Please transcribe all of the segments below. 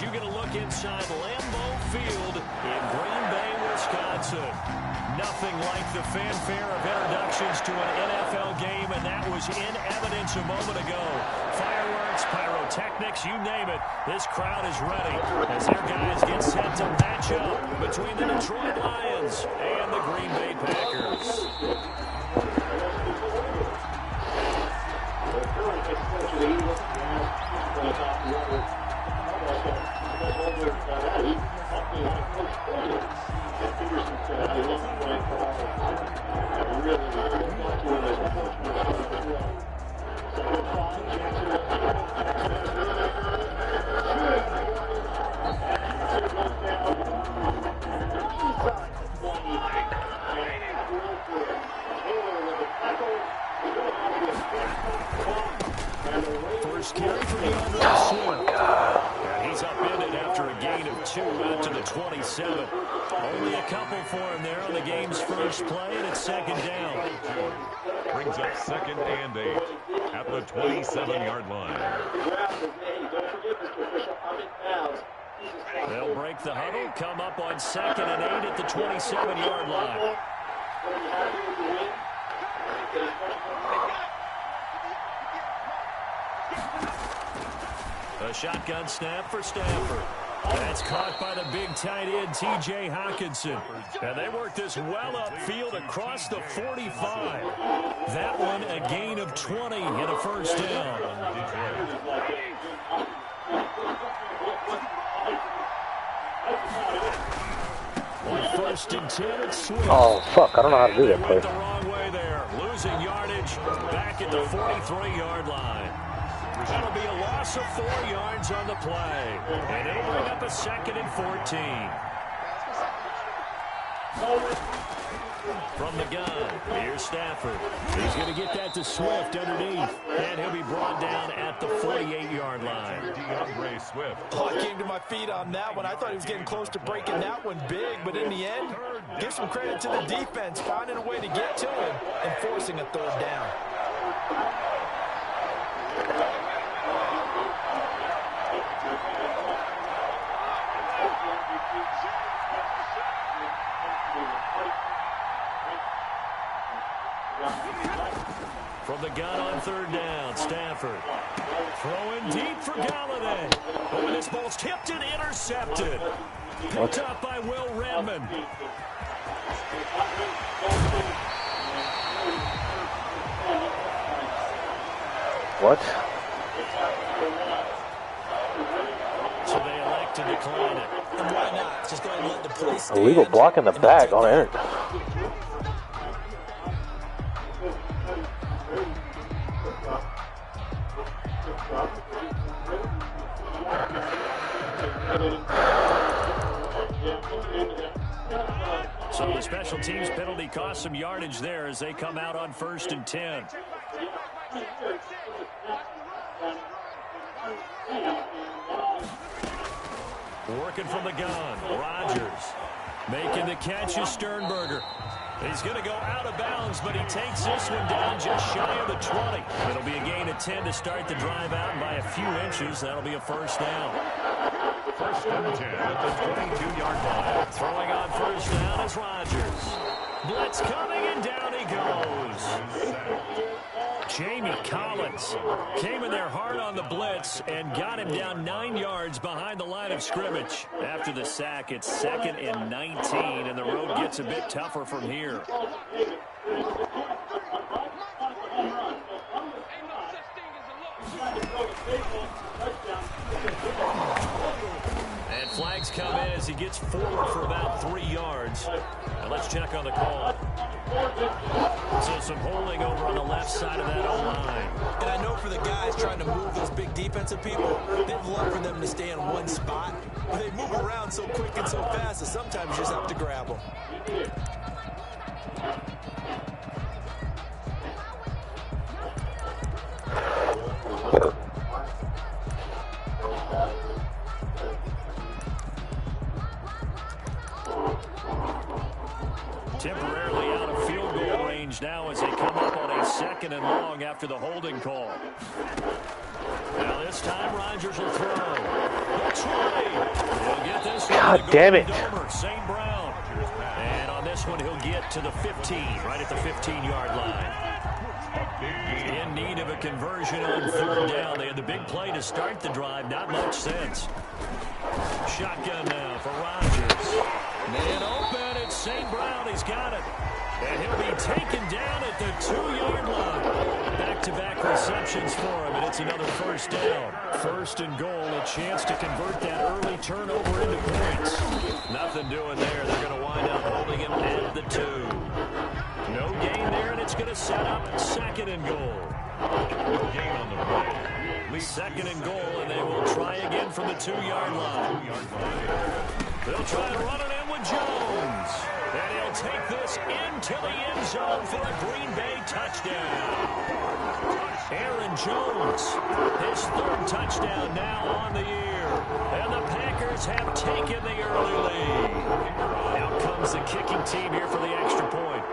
you get a look inside Lambeau Field in Green Bay, Wisconsin. Nothing like the fanfare of introductions to an NFL game, and that was in evidence a moment ago. Fireworks, pyrotechnics, you name it. This crowd is ready as their guys get set to match up between the Detroit Lions and the Green Bay Packers. First carry for the and he's upended after a gain of 2 out to the 27. Only a couple for him there on the game's first play, and it's second down. Brings up 2nd and 8 at the 27-yard line. They'll break the huddle, come up on 2nd and 8 at the 27-yard line. A shotgun snap for Stafford. That's caught by the big tight end, T.J. Hockenson. And they work this well upfield across the 45. That one a gain of 20 and a first down. On 1st and 10, it's Swift. Oh, fuck. I don't know how to do that play. The wrong way there. Losing yardage back at the 43-yard line. That'll be a loss of 4 yards on the play. And it'll bring up a 2nd and 14. From the gun, here's Stafford. He's going to get that to Swift underneath. And he'll be brought down at the 48-yard line. DeAndre Swift. Oh, I came to my feet on that one. I thought he was getting close to breaking that one big. But in the end, give some credit to the defense, finding a way to get to him and forcing a 3rd down. From the gun on 3rd down, Stafford throwing deep for Galladay. Oh, and this ball's tipped and intercepted. Picked up by Will Redmond. What? So they elect to decline it. And why not? Just go ahead and let the play stand. Illegal block in the back on Aaron. So the special teams penalty cost some yardage there as they come out on 1st and 10. Working from the gun, Rodgers. Making the catch is Sternberger. He's going to go out of bounds, but he takes this one down just shy of the 20. It'll be a gain of 10 to start the drive out, and by a few inches, that'll be a first down. 1st and 10 at the 22-yard line. Throwing on 1st down is Rodgers. Blitz coming, and down he goes. Jamie Collins came in there hard on the blitz and got him down 9 yards behind the line of scrimmage. After the sack, it's 2nd and 19, and the road gets a bit tougher from here. And flags come in as he gets forward for about 3 yards. And let's check on the call. So some holding over on the left side of that O-line. And I know for the guys trying to move those big defensive people, they'd love for them to stay in one spot. But they move around so quick and so fast that sometimes you just have to grab them. Temporarily out of field goal range now as they come up on a 2nd and long after the holding call. Now this time Rodgers will throw. The 20. God damn it. St. Brown. And on this one, he'll get to the 15, right at the 15-yard line. In need of a conversion on 3rd down. They had the big play to start the drive. Not much sense. Shotgun now for Rodgers. Man open. It's St. Brown. He's got it. And he'll be taken down at the 2-yard line. Back-to-back receptions for him, and it's another 1st down. 1st and goal, a chance to convert that early turnover into points. Nothing doing there. They're going to wind up holding him at the 2. No gain there, and it's going to set up 2nd and goal. No gain on the play. 2nd and goal, and they will try again from the 2-yard line. They'll try and run it in with Jones. And he'll take this into the end zone for a Green Bay touchdown. Aaron Jones, his 3rd touchdown now on the year. And the Packers have taken the early lead. Out comes the kicking team here for the extra point.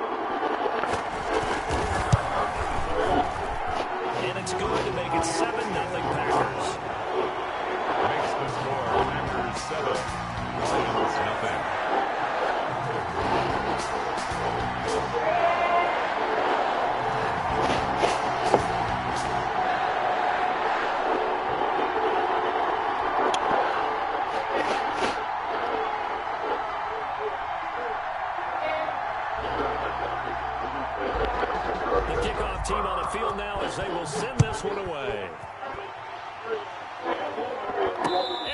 And it's good to make it 7-0 Packers. Makes the score Packers 7, Lions nothing. Team on the field now as they will send this one away.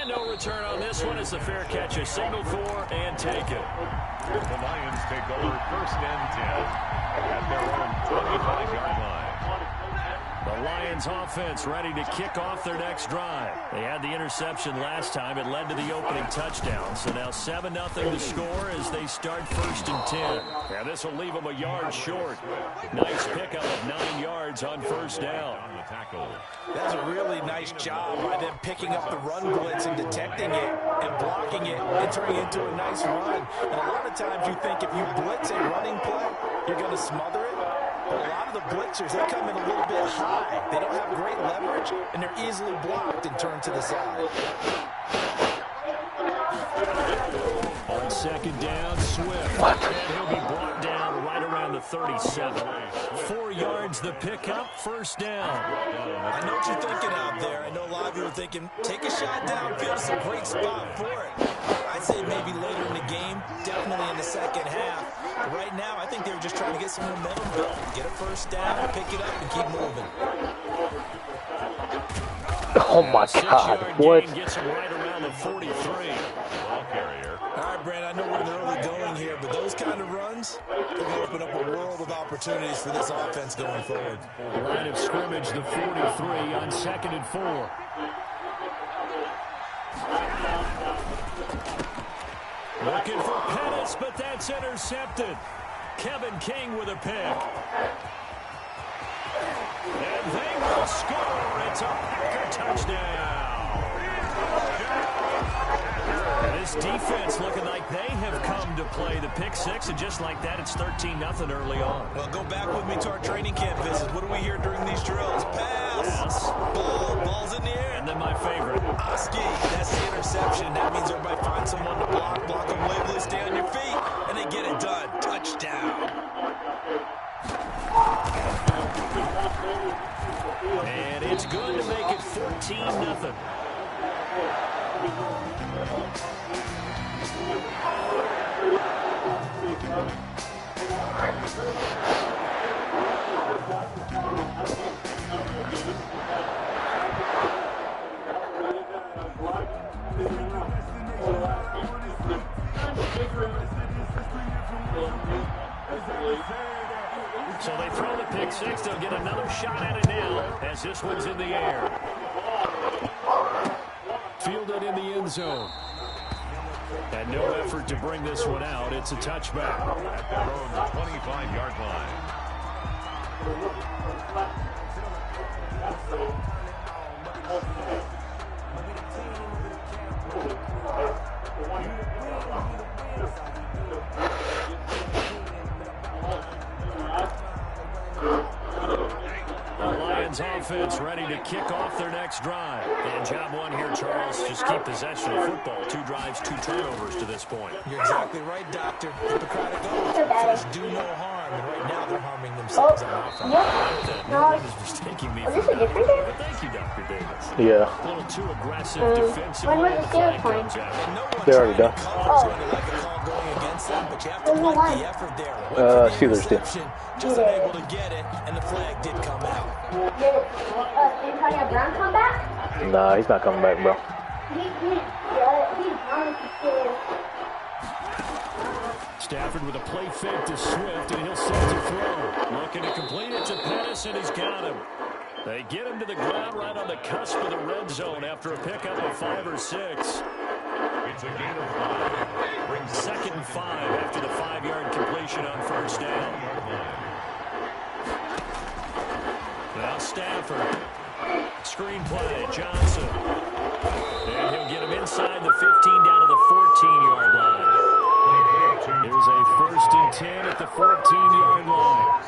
And no return on this one as the fair catch is signaled for and taken. The Lions take over 1st and 10 at their own 25-yard line. The Lions offense ready to kick off their next drive. They had the interception last time. It led to the opening touchdown. So now 7-0 to score as they start 1st and 10. And this will leave them a yard short. Nice pickup of 9 yards on 1st down. That's a really nice job by them picking up the run blitz and detecting it and blocking it and turning it into a nice run. And a lot of times you think if you blitz a running play, you're going to smother it. But a lot of the blitzers, they come in a little bit high. They don't have great leverage, and they're easily blocked and turned to the side. On 2nd down, Swift. And he'll be brought down right around the 37. 4 yards the pickup, 1st down. I know what you're thinking out there. I know a lot of you are thinking, take a shot downfield. It's a great spot for it. I'd say maybe later in the game, definitely in the 2nd half. But right now, I think they were just trying to get some momentum built. Get a 1st down, pick it up, and keep moving. Oh, my God. What? Gets him right around the 43. Ball carrier. All right, Brandon, I know we're in the early going here, but those kind of runs, they're going to open up a world of opportunities for this offense going forward. Line of scrimmage, the 43 on 2nd and 4. Looking for Pettis, but that's intercepted. Kevin King with a pick. And they will score. It's a Packer touchdown. This defense looking like they have come to play the pick 6, and just like that, it's 13-0 early on. Well, go back with me to our training camp visit. What do we hear during these drills? Pass. Yes. Ball's in the air. And then my favorite. Oski, that's the interception. That means everybody finds someone to block them labely, stay on your feet, and they get it done. Touchdown. And it's good to make it 14-0. So they throw the pick 6. They'll get another shot at it now as this one's in the air. Fielded in the end zone. And no effort to bring this one out. It's a touchback. At their own 25-yard line. offense ready to kick off their next drive. And job one here, Charles, just keep possession of football. 2 drives, 2 turnovers to this point. You're exactly right, Doctor. Hippocratic oath. Do no harm. And right now they're harming themselves on offense. No one is mistaking me for that. Thank you, Dr. Davis. Yeah. A little too aggressive defensively. When was the flag comes out. They're already done. Steelers did. Just unable to get it, and the flag did come out. Did Antonio Brown come back? Nah, he's not coming back, bro. He's on to Stafford with a play fake to Swift, and he'll set to throw. Looking to complete it to Pettis, and he's got him. They get him to the ground right on the cusp of the red zone after a pickup of 5 or 6. It's a gain of 5. Brings 2nd and 5 after the 5-yard completion on first down. Now Stafford. Screen play, Johnson. And he'll get him inside the 15 down to the 14-yard line. Here's a 1st and 10 at the 14-yard line.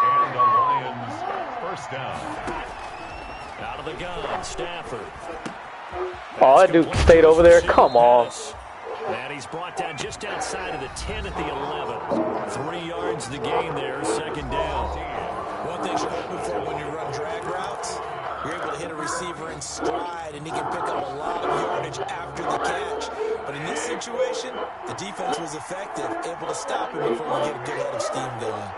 And the Lions first down. Out of the gun, Stafford. Oh, that dude stayed over there. Come on. And he's brought down just outside of the 10 at the 11. 3 yards the gain there, 2nd down. One thing you're hoping for when you run drag routes, you're able to hit a receiver in stride, and he can pick up a lot of yardage after the catch. But in this situation, the defense was effective, able to stop him before you get a good head of steam going.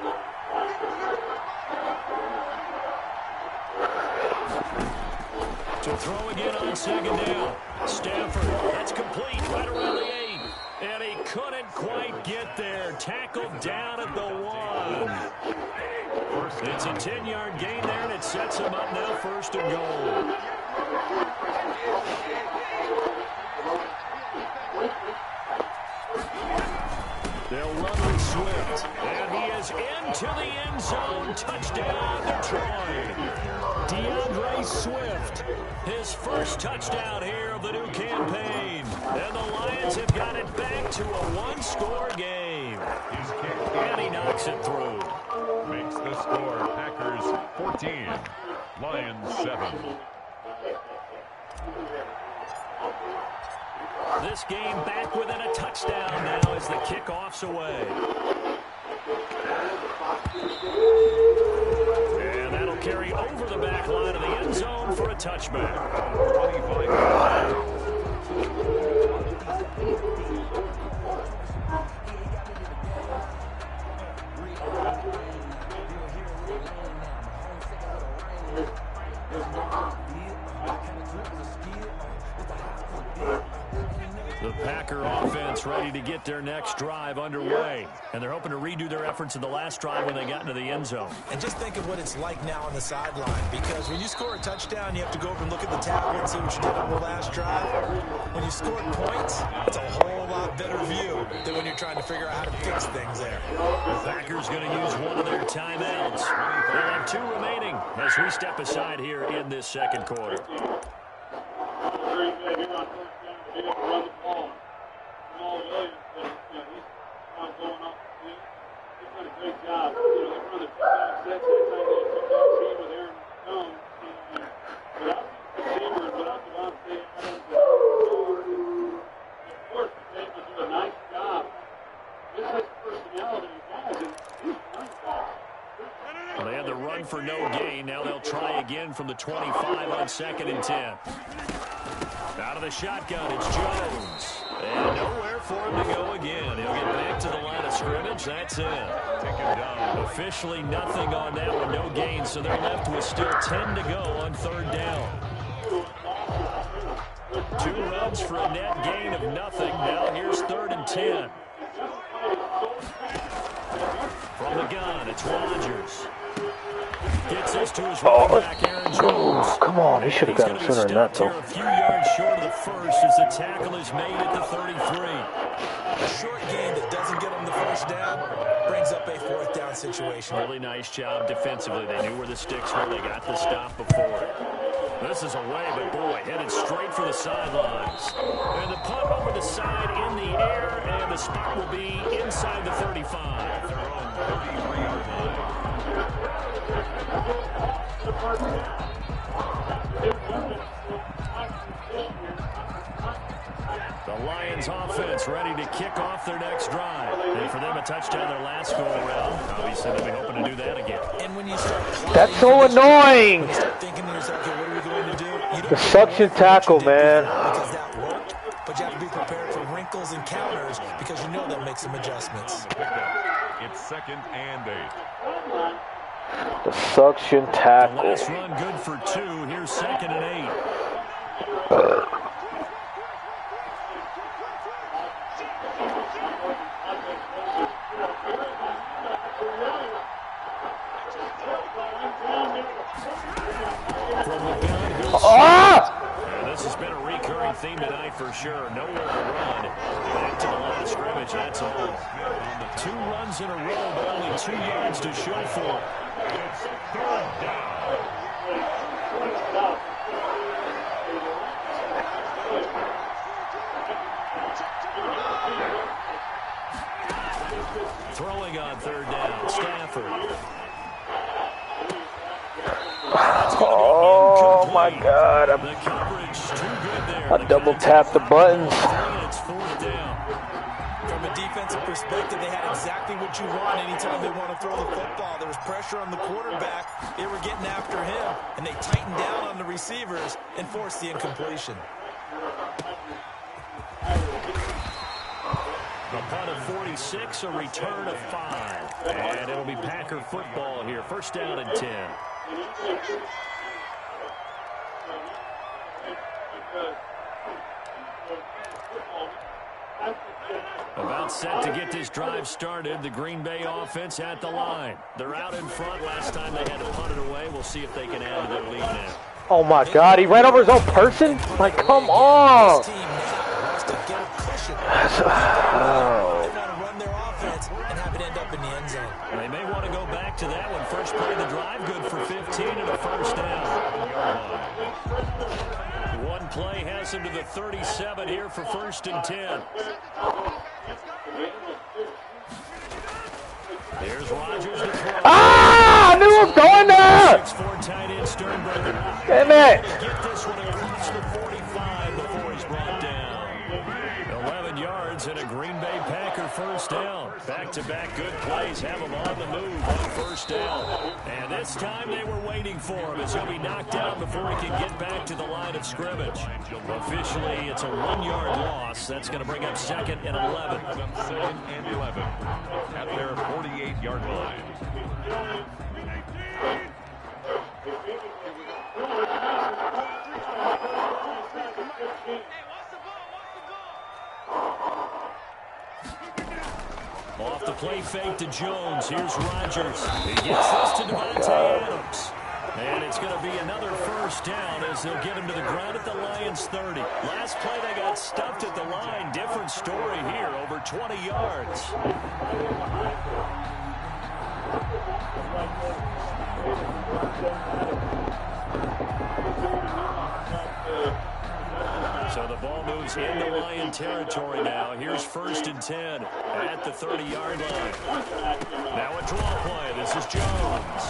To throw again on 2nd down. Stafford, that's complete right around the 8. And he couldn't quite get there. Tackled down at the 1. It's a 10-yard gain there, and it sets him up now 1st and goal. They'll run with Swift, and he is into the end zone. Touchdown, Detroit. DeAndre Swift, his first touchdown here of the new campaign. And the Lions have got it back to a 1-score game. And he knocks it through. Makes the score Packers 14, Lions 7. This game back within a touchdown now as the kickoff's away. And that'll carry over the back line of the end zone for a touchback. 25. The Packer offense ready to get their next drive underway. And they're hoping to redo their efforts in the last drive when they got into the end zone. And just think of what it's like now on the sideline, because when you score a touchdown, you have to go over and look at the tablet and see what you did on the last drive. When you score points, it's a whole lot better view than when you're trying to figure out how to fix things there. The Packers going to use one of their timeouts. They'll have 2 remaining as we step aside here in this 2nd quarter. They had the run for no gain. Now they'll try again from the 25 on 2nd and 10. Out of the shotgun, it's Jones. And nowhere for him to go again. He'll get back to the line of scrimmage. That's it. Take him down. Officially nothing on that one. No gain, so they're left with still 10 to go on 3rd down. 2 runs for a net gain of nothing. Now here's 3rd and 10. From the gun, it's Rodgers. Gets this to his running back, Aaron Jones. Come on, he should have got him sooner than that, though. A few yards short of the first as the tackle is made at the 33. A short gain that doesn't get him the first down brings up a 4th down situation. Really nice job defensively. They knew where the sticks were. They got the stop before it. This is away, but boy, headed straight for the sidelines. And the punt over the side in the air, and the spot will be inside the 35. Their own 33-yard line. The Lions offense ready to kick off their next drive. And for them, a touchdown their last go-around. Obviously, they'll be hoping to do that again. And when you start That's so annoying. when you start thinking to yourself, okay, what are we going to do? You don't The suction tackle, man. because that worked, but you have to be prepared for wrinkles and counters because you know they'll make some adjustments. It's 2nd and 8. The suction The tackle. last run good for 2. Here's 2nd and 8. This has been a recurring theme tonight for sure. Nowhere to run. Back to the line of scrimmage, that's all. 2 runs in a row, but only 2 yards to show for it. It's 3rd down. Throwing on 3rd down, Stafford. Oh my God! The coverage too good there. I double tapped the buttons. It's 4th down. From a defensive perspective, they had exactly what you want anytime they want to throw the football. There was pressure on the quarterback. They were getting after him, and they tightened down on the receivers and forced the incompletion. A punt of 46, a return of 5. And it'll be Packer football here. 1st down and 10. About set to get this drive started. The Green Bay offense at the line. They're out in front. Last time they had to punt it away. We'll see if they can add to their lead now. Oh my God! He ran over his own person. Like, come on! This team now wants to get a cushion. Oh. They want to run their offense and have it end up in the end zone. They may want to go back to that one. First play of the drive, good for 15 and a 1st down. One play has him to the 37 here for 1st and 10. Here's Rodgers to throw. Ah! I knew it was going there! 6'4" tight end Sternberger. Damn it! Get this one across the 45 before he's brought down. 11 yards and a Green Bay Packer 1st down. Back-to-back good plays have him on the move on 1st down. And this time they were waiting for him as he'll be knocked down before he can get back to the line of scrimmage. Officially, it's a 1-yard loss. That's going to bring up 2nd and 11. 2nd and 11 at their 48-yard line. Off the play fake to Jones. Here's Rodgers. He gets this to Devontae Adams. And it's going to be another 1st down as they'll get him to the ground at the Lions 30. Last play they got stuffed at the line. Different story here, over 20 yards. So the ball moves into Lion territory now. Here's 1st and 10 at the 30-yard line. Now a draw play. This is Jones.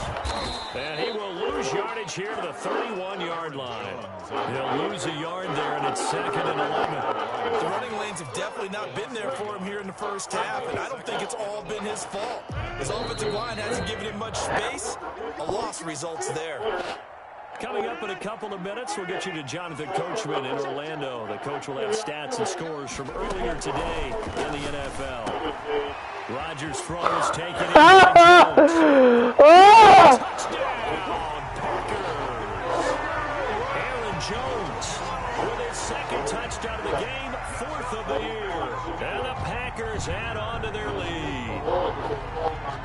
And he will lose yardage here to the 31-yard line. He'll lose a yard there, and it's 2nd and 11. The running lanes have definitely not been there for him here in the 1st half, and I don't think it's all been his fault. His offensive line hasn't given him much space. A loss results there. Coming up in a couple of minutes, we'll get you to Jonathan Coachman in Orlando. The coach will have stats and scores from earlier today in the NFL. Rodgers throws, taken in by Jones. Touchdown, Packers. Aaron Jones with his 2nd touchdown of the game, 4th of the year. And the Packers add on to their lead.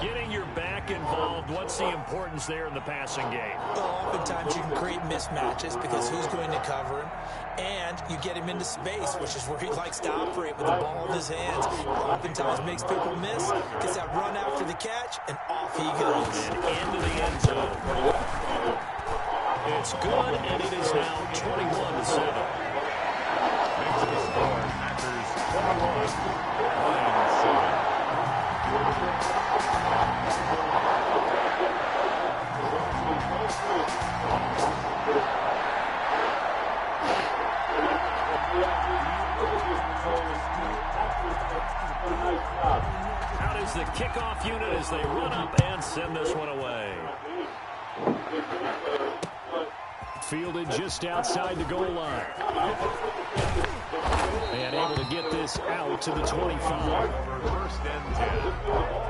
Getting your back involved, what's the importance there in the passing game? Well, oftentimes you can create mismatches because who's going to cover him, and you get him into space, which is where he likes to operate with the ball in his hands. Oftentimes makes people miss, gets that run after the catch, and off he goes. And into the end zone. It's good, and it is now 21-7. Makes the score Packers 21, Lions 7. the kickoff unit as they run up and send this one away. Fielded just outside the goal line. And able to get this out to the 25. First and 10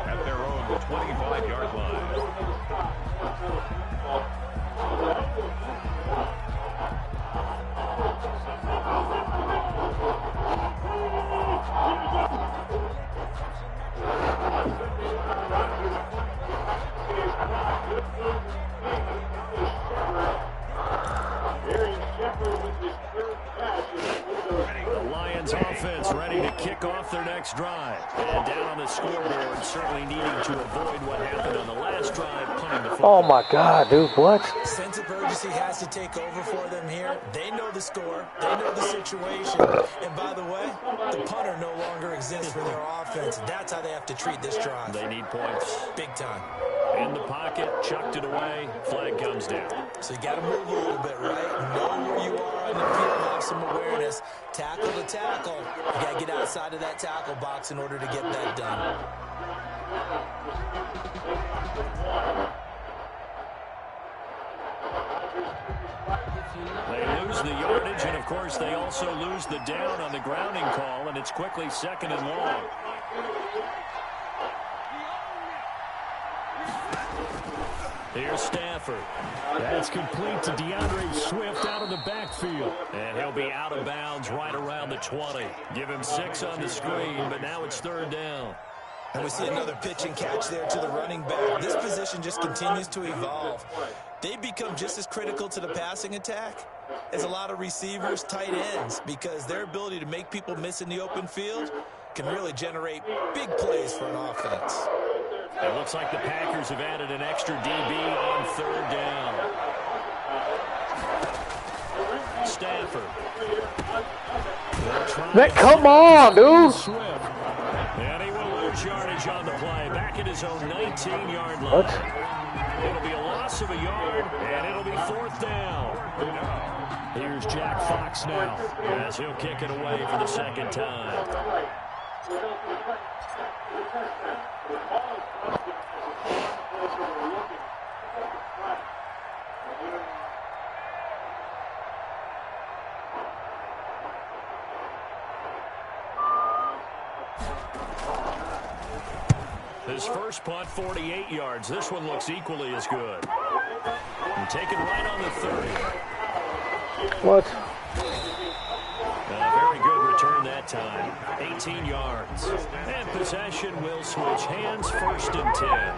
at their own 25-yard line. The Lions offense ready to kick off their next drive. And down on the scoreboard, certainly needing to avoid what happened on the last drive, punting the football. Oh my God, dude, what? Sense of urgency has to take over for them here. They know the score. They know the situation. And by the way, the punter no longer exists for their offense. That's how they have to treat this drive. They need points. Big time. In the pocket, chucked it away, flag comes down. So you got to move a little bit, right? Know where you are on the field, have some awareness. Tackle to tackle. You got to get outside of that tackle box in order to get that done. They lose the yardage, and of course they also lose the down on the grounding call, and it's quickly 2nd and long. Here's Stafford. That's complete to DeAndre Swift out of the backfield. And he'll be out of bounds right around the 20. Give him 6 on the screen, but now it's 3rd down. And we see another pitch and catch there to the running back. This position just continues to evolve. They become just as critical to the passing attack as a lot of receivers, tight ends, because their ability to make people miss in the open field can really generate big plays for an offense. It looks like the Packers have added an extra DB on 3rd down. Stafford. Come on, dude. And he will lose yardage on the play. Back at his own 19-yard line. What? It'll be a loss of a yard, and it'll be 4th down. Here's Jack Fox now, as he'll kick it away for the 2nd time. His first punt, 48 yards. This one looks equally as good. And taken right on the 30. What? Very good return that time. 18 yards. And possession will switch hands, 1st and 10.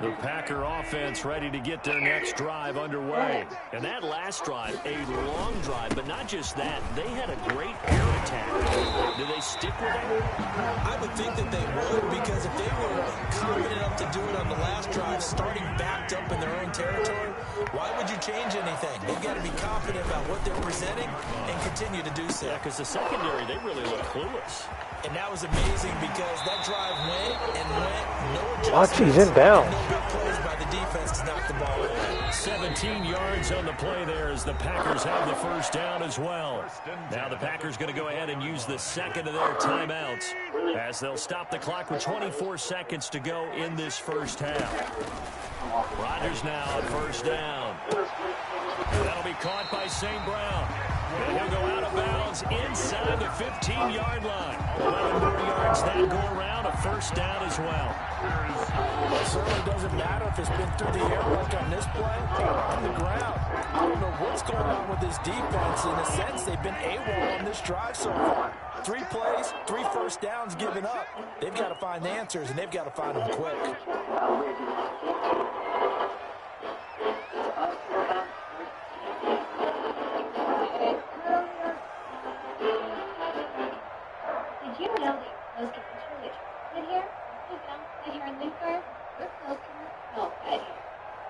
The Packer offense ready to get their next drive underway. And that last drive, a long drive, but not just that. They had a great air attack. Do they stick with it? I would think that they would, because if they were confident enough to do it on the last drive, starting backed up in their own territory, why would you change anything? They've got to be confident about what they're presenting and continue to do so. Yeah, because the secondary, they really look clueless. And that was amazing because that drive went and went. No adjustments. Watch, he's in bounds. No big plays by the defense to knock the ball in. 17 yards on the play there as the Packers have the 1st down as well. Now the Packers going to go ahead and use the 2nd of their timeouts as they'll stop the clock with 24 seconds to go in this 1st half. Rodgers now at 1st down. That'll be caught by St. Brown. And he'll go out of bounds inside the 15-yard line. 11 more yards that go around, a 1st down as well. It certainly doesn't matter if it's been through the air like on this play or on the ground. I don't know what's going on with this defense. In a sense, they've been AWOL on this drive so far. 3 plays, 3 1st downs given up. They've got to find answers, and they've got to find them quick. Did you know that those guys really good here? Look here in Lincoln. We're close to the snow right here.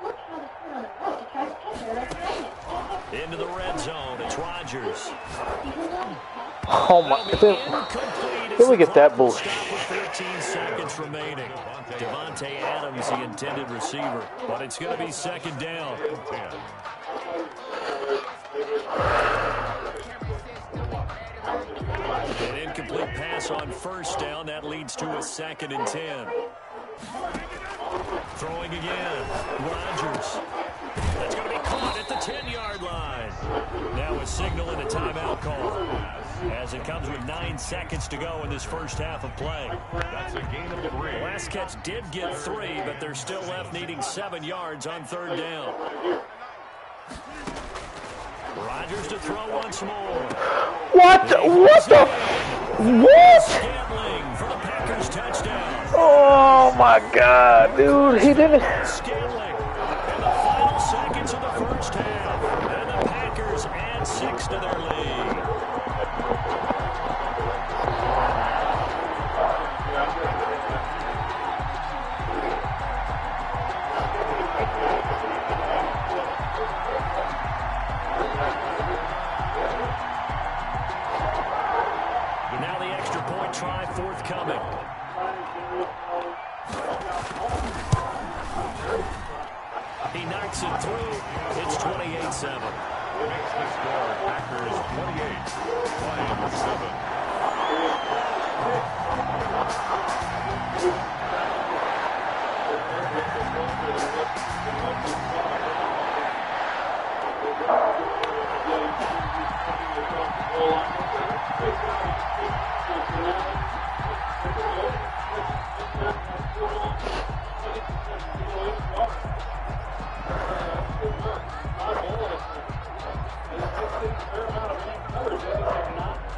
Look how the foot on the road to try to catch her right behind it. Into the red zone, it's Rodgers. Oh my! Then we get that bullshit. 13 seconds remaining. Devontae Adams, the intended receiver, but it's going to be 2nd down. An incomplete pass on first down. That leads to a 2nd and 10. Throwing again. Rodgers. That's going to be caught at the 10-yard line. Now a signal and a timeout call, as it comes with 9 seconds to go in this first half of play. That's a gain of 3. The last catch did get 3, but they're still left needing 7 yards on 3rd down. Rodgers to throw once more. What the? What the? What? Scantling for the Packers touchdown. Oh my God, dude! He didn't. Scantling in the final seconds of the first half, and the Packers add 6 to their lead. Now the extra point try forthcoming. He knocks it through. It's 28-7. Makes the score Packers 28, Lions 7.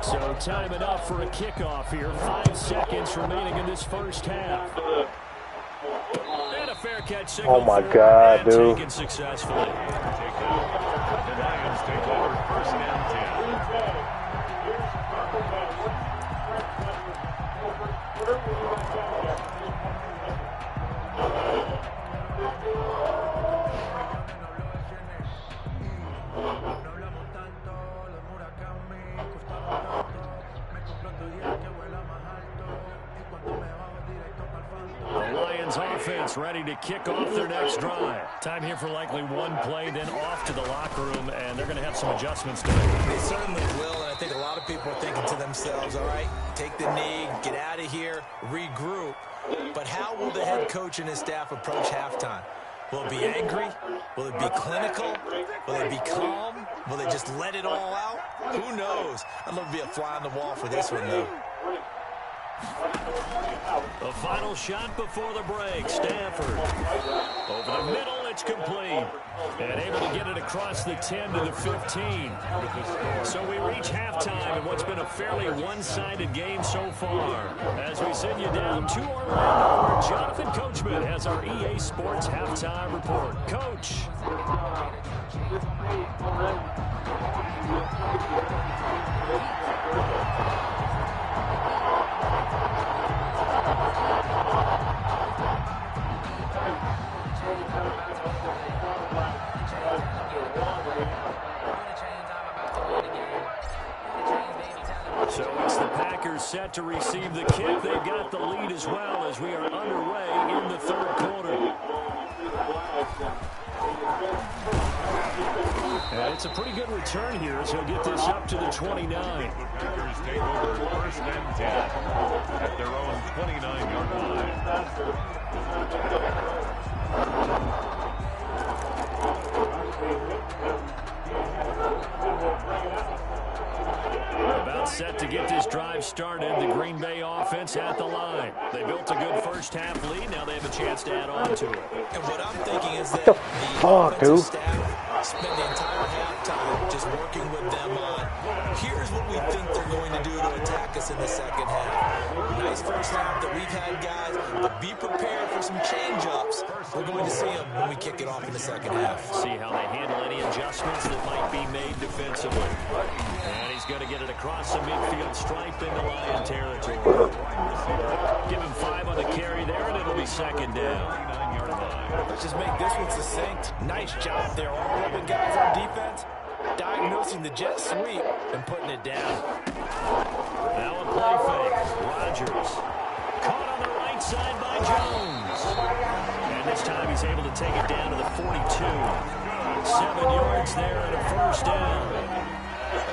So time enough for a kickoff here. 5 seconds remaining in this first half. And a fair catch signal. Oh my God, dude. Taken successfully. The Lions take over 1st and 10. The Lions offense ready to kick off their next drive. Time here for likely one play, then off to the locker room, and they're going to have some adjustments to make. They certainly will, and I think a lot of people are thinking to themselves, all right, take the knee, get out of here, regroup. But how will the head coach and his staff approach halftime? Will it be angry? Will it be clinical? Will it be calm? Will they just let it all out? Who knows? I'd love to be a fly on the wall for this one, though. The final shot before the break. Stafford. Over the middle, it's complete. And able to get it across the 10 to the 15. So we reach halftime in what's been a fairly one-sided game so far. As we send you down to Orlando, where Jonathan Coachman has our EA Sports halftime report. Coach. So it's the Packers set to receive the kick. They've got the lead as well as we are underway in the 3rd quarter. And it's a pretty good return here as he'll get this up to the 29. The Packers take over 1st and 10 at their own 29-yard line. About set to get this drive started. The Green Bay offense at the line. They built a good first half lead. Now they have a chance to add on to it. And what I'm thinking is that the offensive staff spend the entire halftime just working with them on, here's what we think they're going to do to attack us in the second half. Nice first half that we've had, guys, but be prepared for some change-ups. We're going to see them when we kick it off in the second half. See how they handle any adjustments that might be made defensively. And he's going to get it across the midfield stripe into Lion territory. Give him 5 on the carry there, and it'll be 2nd down. 29-yard line. Let's just make this one succinct. Nice job there, all 11 guys on defense, diagnosing the jet sweep and putting it down. Now a play fake. Rodgers. Caught on the right side by Jones. And this time he's able to take it down to the 42. 7 yards there and a first down.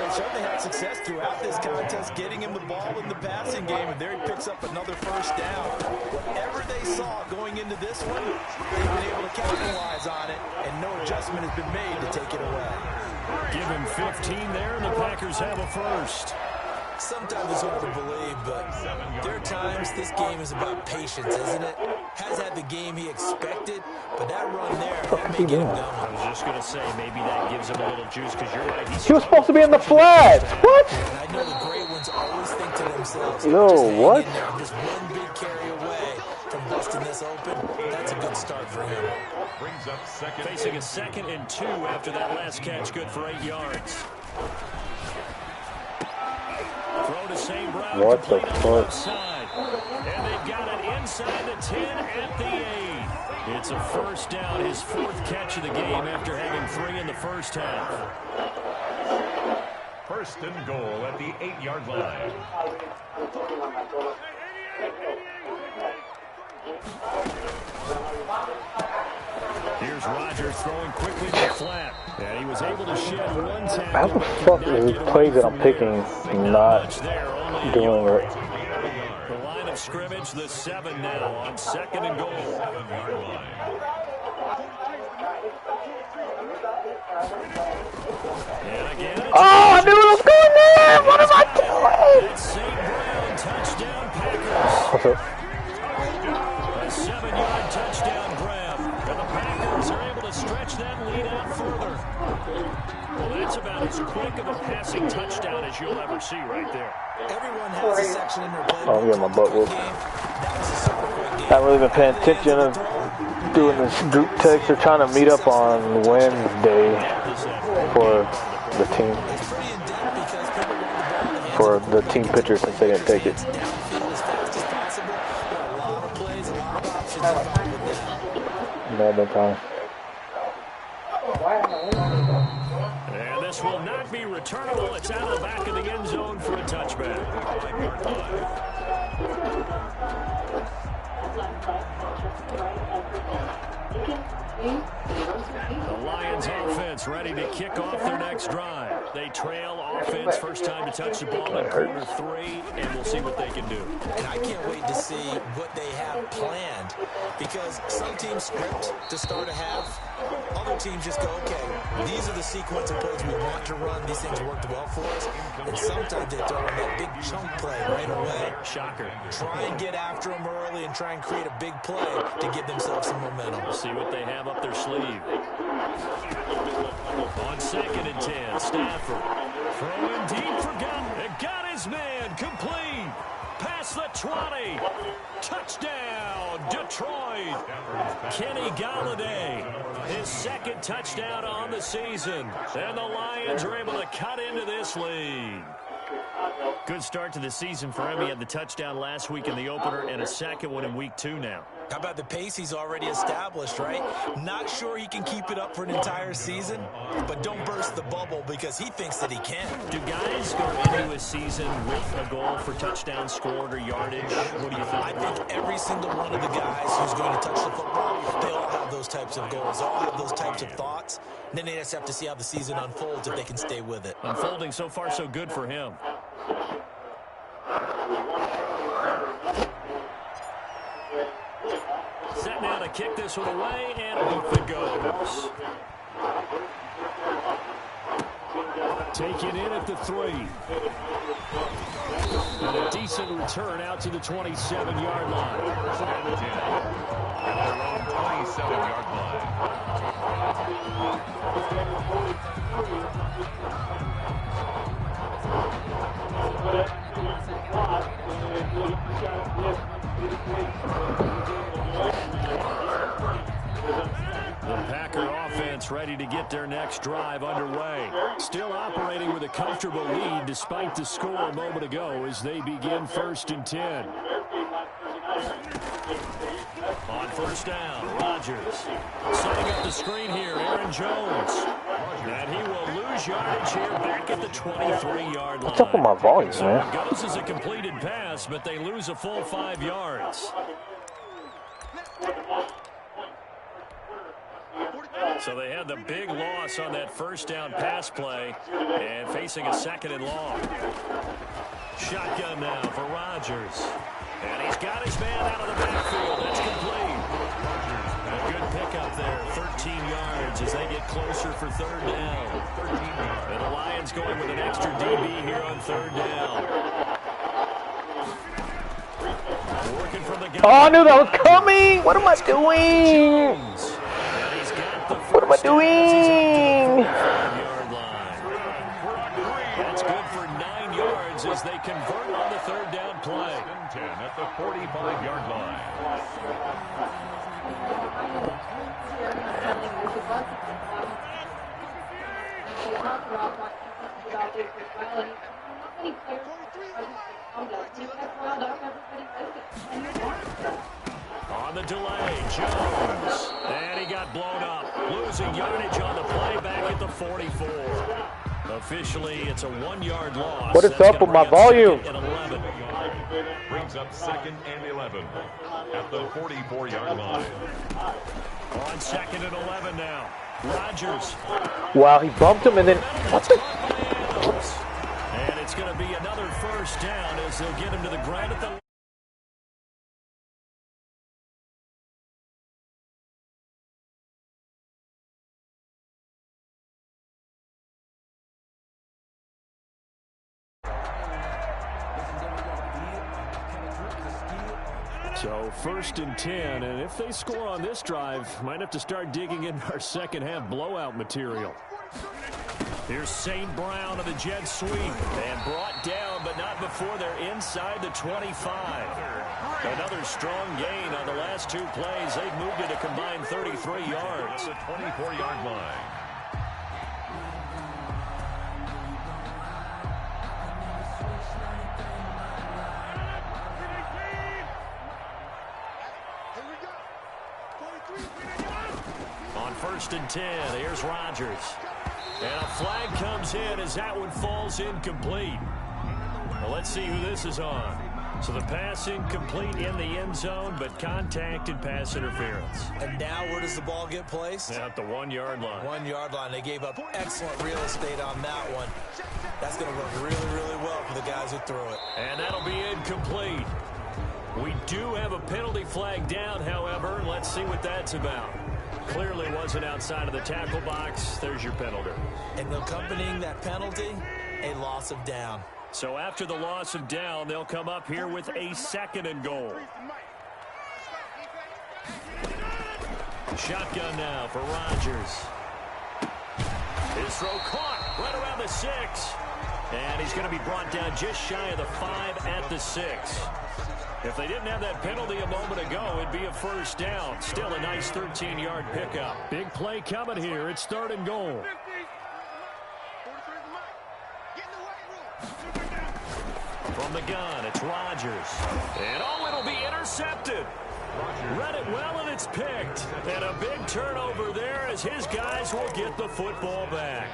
They certainly had success throughout this contest, getting him the ball in the passing game, and there he picks up another first down. Whatever they saw going into this one, they've been able to capitalize on it, and no adjustment has been made to take it away. Give him 15 there, and the Packers have a first. Sometimes it's hard to believe, but there are times this game is about patience, isn't it? Has had the game he expected, but that run there, that may get him going. I was just going to say, maybe that gives him a little juice, because you're right. He was supposed to be in the flat. What? And I know the great ones always think to themselves, Yo, just hang what? in there, just one big carry away from busting this open. That's a good start for him. Brings up second. Facing a 2nd and 2 after that last catch, good for 8 yards. Throw to St. Brown. What the fuck? And they've got it inside the 10 at the 8. It's a first down, his 4th catch of the game after having 3 in the first half. First and goal at the 8-yard line. Here's Rodgers throwing quickly to the flat. And he was able to shed 1 tackle. How the fuck is these plays that I'm picking not doing it? The line of scrimmage, the 7 now on 2nd and goal. And again, oh, I knew it was going there! What am I doing? that's St. Brown, touchdown Packers. A 7-yard touchdown grab. And the Packers are able to stretch that lead out further. Well, that's about as quick of a passing touchdown as you'll ever see right there. Everyone has a section in their playbook. Oh, I'm getting my butt whooped. Haven't really been paying attention to doing this group text. They're trying to meet up on Wednesday for the team. For the team picture since they didn't take it. Normal time. And this will not be returnable. It's out of the back of the end zone for a touchback. The Lions offense ready to kick off their next drive. They trail offense, first time to touch the ball in quarter 3, and we'll see what they can do. And I can't wait to see what they have planned, because some teams script to start a half. Other teams just go, okay, these are the sequence of plays we want to run. These things worked well for us. And sometimes they throw in that big chunk play right away. Shocker. Try and get after them early and try and create a big play to give themselves some momentum. We'll see what they have up their sleeve. On 2nd and 10, Stafford. Throwing deep for Gunn. Got his man. Complete. Past the 20. Touchdown, Detroit. Kenny Galladay. His 2nd touchdown on the season. And the Lions are able to cut into this lead. Good start to the season for him. He had the touchdown last week in the opener and a 2nd one in week 2 now. How about the pace he's already established, right? Not sure he can keep it up for an entire season, but don't burst the bubble because he thinks that he can. Do guys go into a season with a goal for touchdowns scored or yardage? What do you think? I think every single one of the guys who's going to touch the football, they all have those types of goals. They all have those types of thoughts. And then they just have to see how the season unfolds if they can stay with it. Unfolding so far so good for him. Set now to kick this one away, and off it goes. Taken in at the 3. And a decent return out to the 27-yard line. At their own 27-yard line. The Packer offense ready to get their next drive underway. Still operating with a comfortable lead despite the score a moment ago as they begin 1st and 10. On 1st down, Rodgers setting up the screen here, Aaron Jones. And he will lose yardage here back at the 23-yard line. What's up with my volume, man? It goes as a completed pass, but they lose a full 5 yards. So they had the big loss on that first down pass play and facing a 2nd and long. Shotgun now for Rodgers. And he's got his man out of the backfield. That's complete. A good pickup there, 13 yards as they get closer for 3rd down. And the Lions going with an extra DB here on 3rd down. Working from the gun. Oh, I knew that was coming. What am I doing? What am I doing? That's good for 9 yards as they convert on the 3rd down play. 10 at the 45-yard line. On the delay, Jones. And he got blown up. Losing yardage on the play back at the 44. Officially, it's a 1-yard loss. What is up with my volume? Brings up 2nd and 11 at the 44-yard line. On 2nd and 11 now. Rodgers. Wow, he bumped him and then... What the... And it's going to be another 1st down as they'll get him to the ground at the... So 1st and 10, and if they score on this drive, might have to start digging in our second half blowout material. Here's St. Brown of the jet sweep, and brought down, but not before they're inside the 25. Another strong gain on the last 2 plays. They've moved it a combined 33 yards. The 24-yard line. On 1st and 10, here's Rodgers. And a flag comes in as that one falls incomplete. Well, let's see who this is on. So the pass incomplete in the end zone, but contact and pass interference. And now where does the ball get placed? At the 1-yard line. 1-yard line. They gave up excellent real estate on that one. That's going to work really, really well for the guys who threw it. And that'll be incomplete. We do have a penalty flag down, however. Let's see what that's about. Clearly wasn't outside of the tackle box. There's your penalty. And accompanying that penalty, a loss of down. So after the loss of down, they'll come up here with a 2nd and goal. Shotgun now for Rodgers. His throw caught right around the 6. And he's going to be brought down just shy of the 5 at the 6. If they didn't have that penalty a moment ago, it'd be a 1st down. Still a nice 13-yard pickup. Big play coming here. It's 3rd and goal. From the gun, it's Rodgers. And it'll be intercepted. Read it well, and it's picked. And a big turnover there as his guys will get the football back.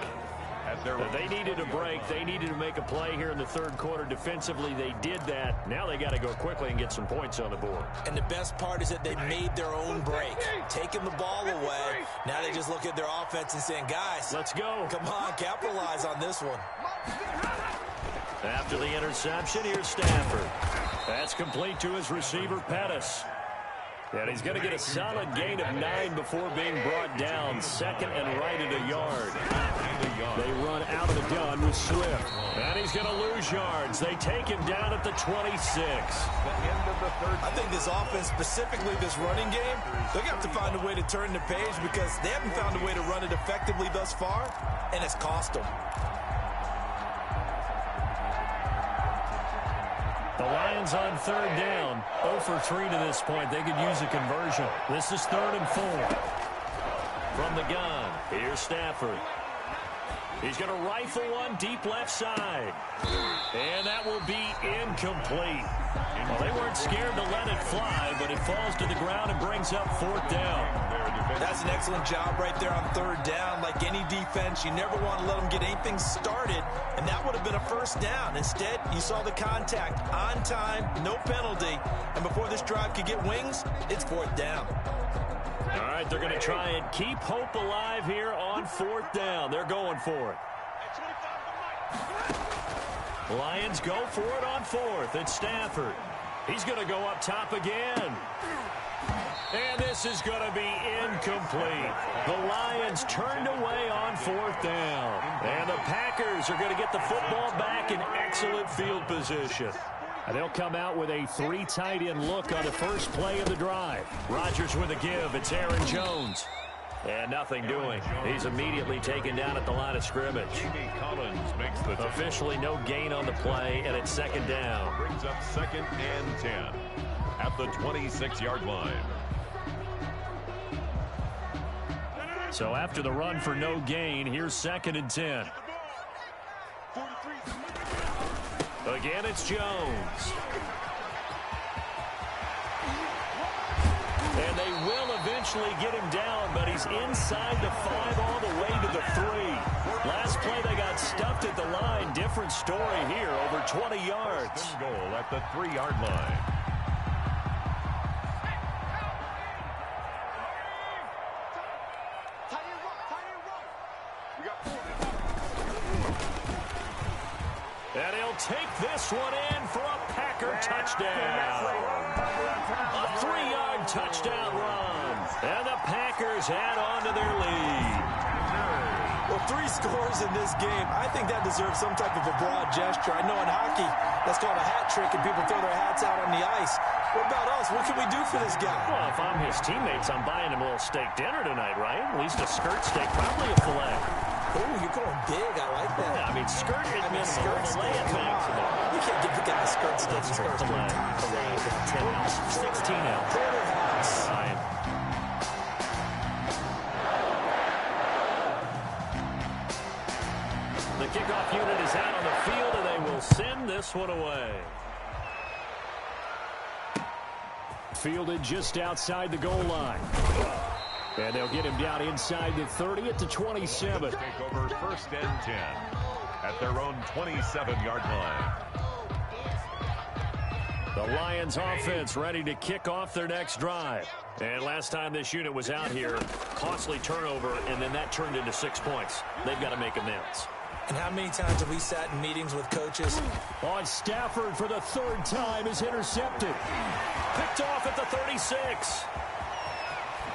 They needed a break. They needed to make a play here in the 3rd quarter. Defensively, they did that. Now they got to go quickly and get some points on the board. And the best part is that they made their own break. Taking the ball away. Now they just look at their offense and saying, guys, let's go. Come on, capitalize on this one. After the interception, here's Stafford. That's complete to his receiver, Pettis. And he's going to get a solid gain of 9 before being brought down. 2nd and right at a yard. They run out of the gun with Swift. And he's going to lose yards. They take him down at the 26. I think this offense, specifically this running game, they're going to have to find a way to turn the page because they haven't found a way to run it effectively thus far, and it's cost them. The Lions on 3rd down. 0 for 3 to this point. They could use a conversion. This is 3rd and 4. From the gun, here's Stafford. He's going to rifle one deep left side. And that will be incomplete. Well, they weren't scared to let it fly, but it falls to the ground and brings up 4th down. That's an excellent job right there on 3rd down. Like any defense, you never want to let them get anything started, and that would have been a 1st down. Instead, you saw the contact on time, no penalty, and before this drive could get wings, it's 4th down. All right, they're going to try and keep hope alive here on 4th down. They're going for it. Lions go for it on 4th. It's Stafford. He's going to go up top again. And this is going to be incomplete. The Lions turned away on 4th down. And the Packers are going to get the football back in excellent field position. And they'll come out with a 3 tight end look on the first play of the drive. Rodgers with a give. It's Aaron Jones. And nothing doing. He's immediately taken down at the line of scrimmage. Collins makes the officially no gain on the play, and it's 2nd down. Brings up 2nd and 10 at the 26-yard line. So after the run for no gain, here's 2nd and 10. Again, it's Jones. And they will eventually get him down, but he's inside the 5 all the way to the 3. Last play, they got stuffed at the line. Different story here, over 20 yards. Goal at the 3-yard line. And he'll take this one in for a Packer touchdown. A 3-yard touchdown run. And the Packers add on to their lead. Well, 3 scores in this game. I think that deserves some type of a broad gesture. I know in hockey, that's called a hat trick, and people throw their hats out on the ice. What about us? What can we do for this guy? Well, if I'm his teammates, I'm buying him a little steak dinner tonight, right? At least a skirt steak, probably a filet. Oh, you're going big. I like that. Yeah, I mean, skirt. I mean, skirt steak. Come on. You can't give the guy a skirt steak. Skirt filet. 10 ounce, 16 ounce. Fine. The kickoff unit is out on the field, and they will send this one away. Fielded just outside the goal line. And they'll get him down inside the 30 at the 27. Take over 1st and 10 at their own 27-yard line. The Lions offense ready to kick off their next drive. And last time this unit was out here, costly turnover, and then that turned into 6 points. They've got to make amends. And how many times have we sat in meetings with coaches? On Stafford for the 3rd time is intercepted. Picked off at the 36.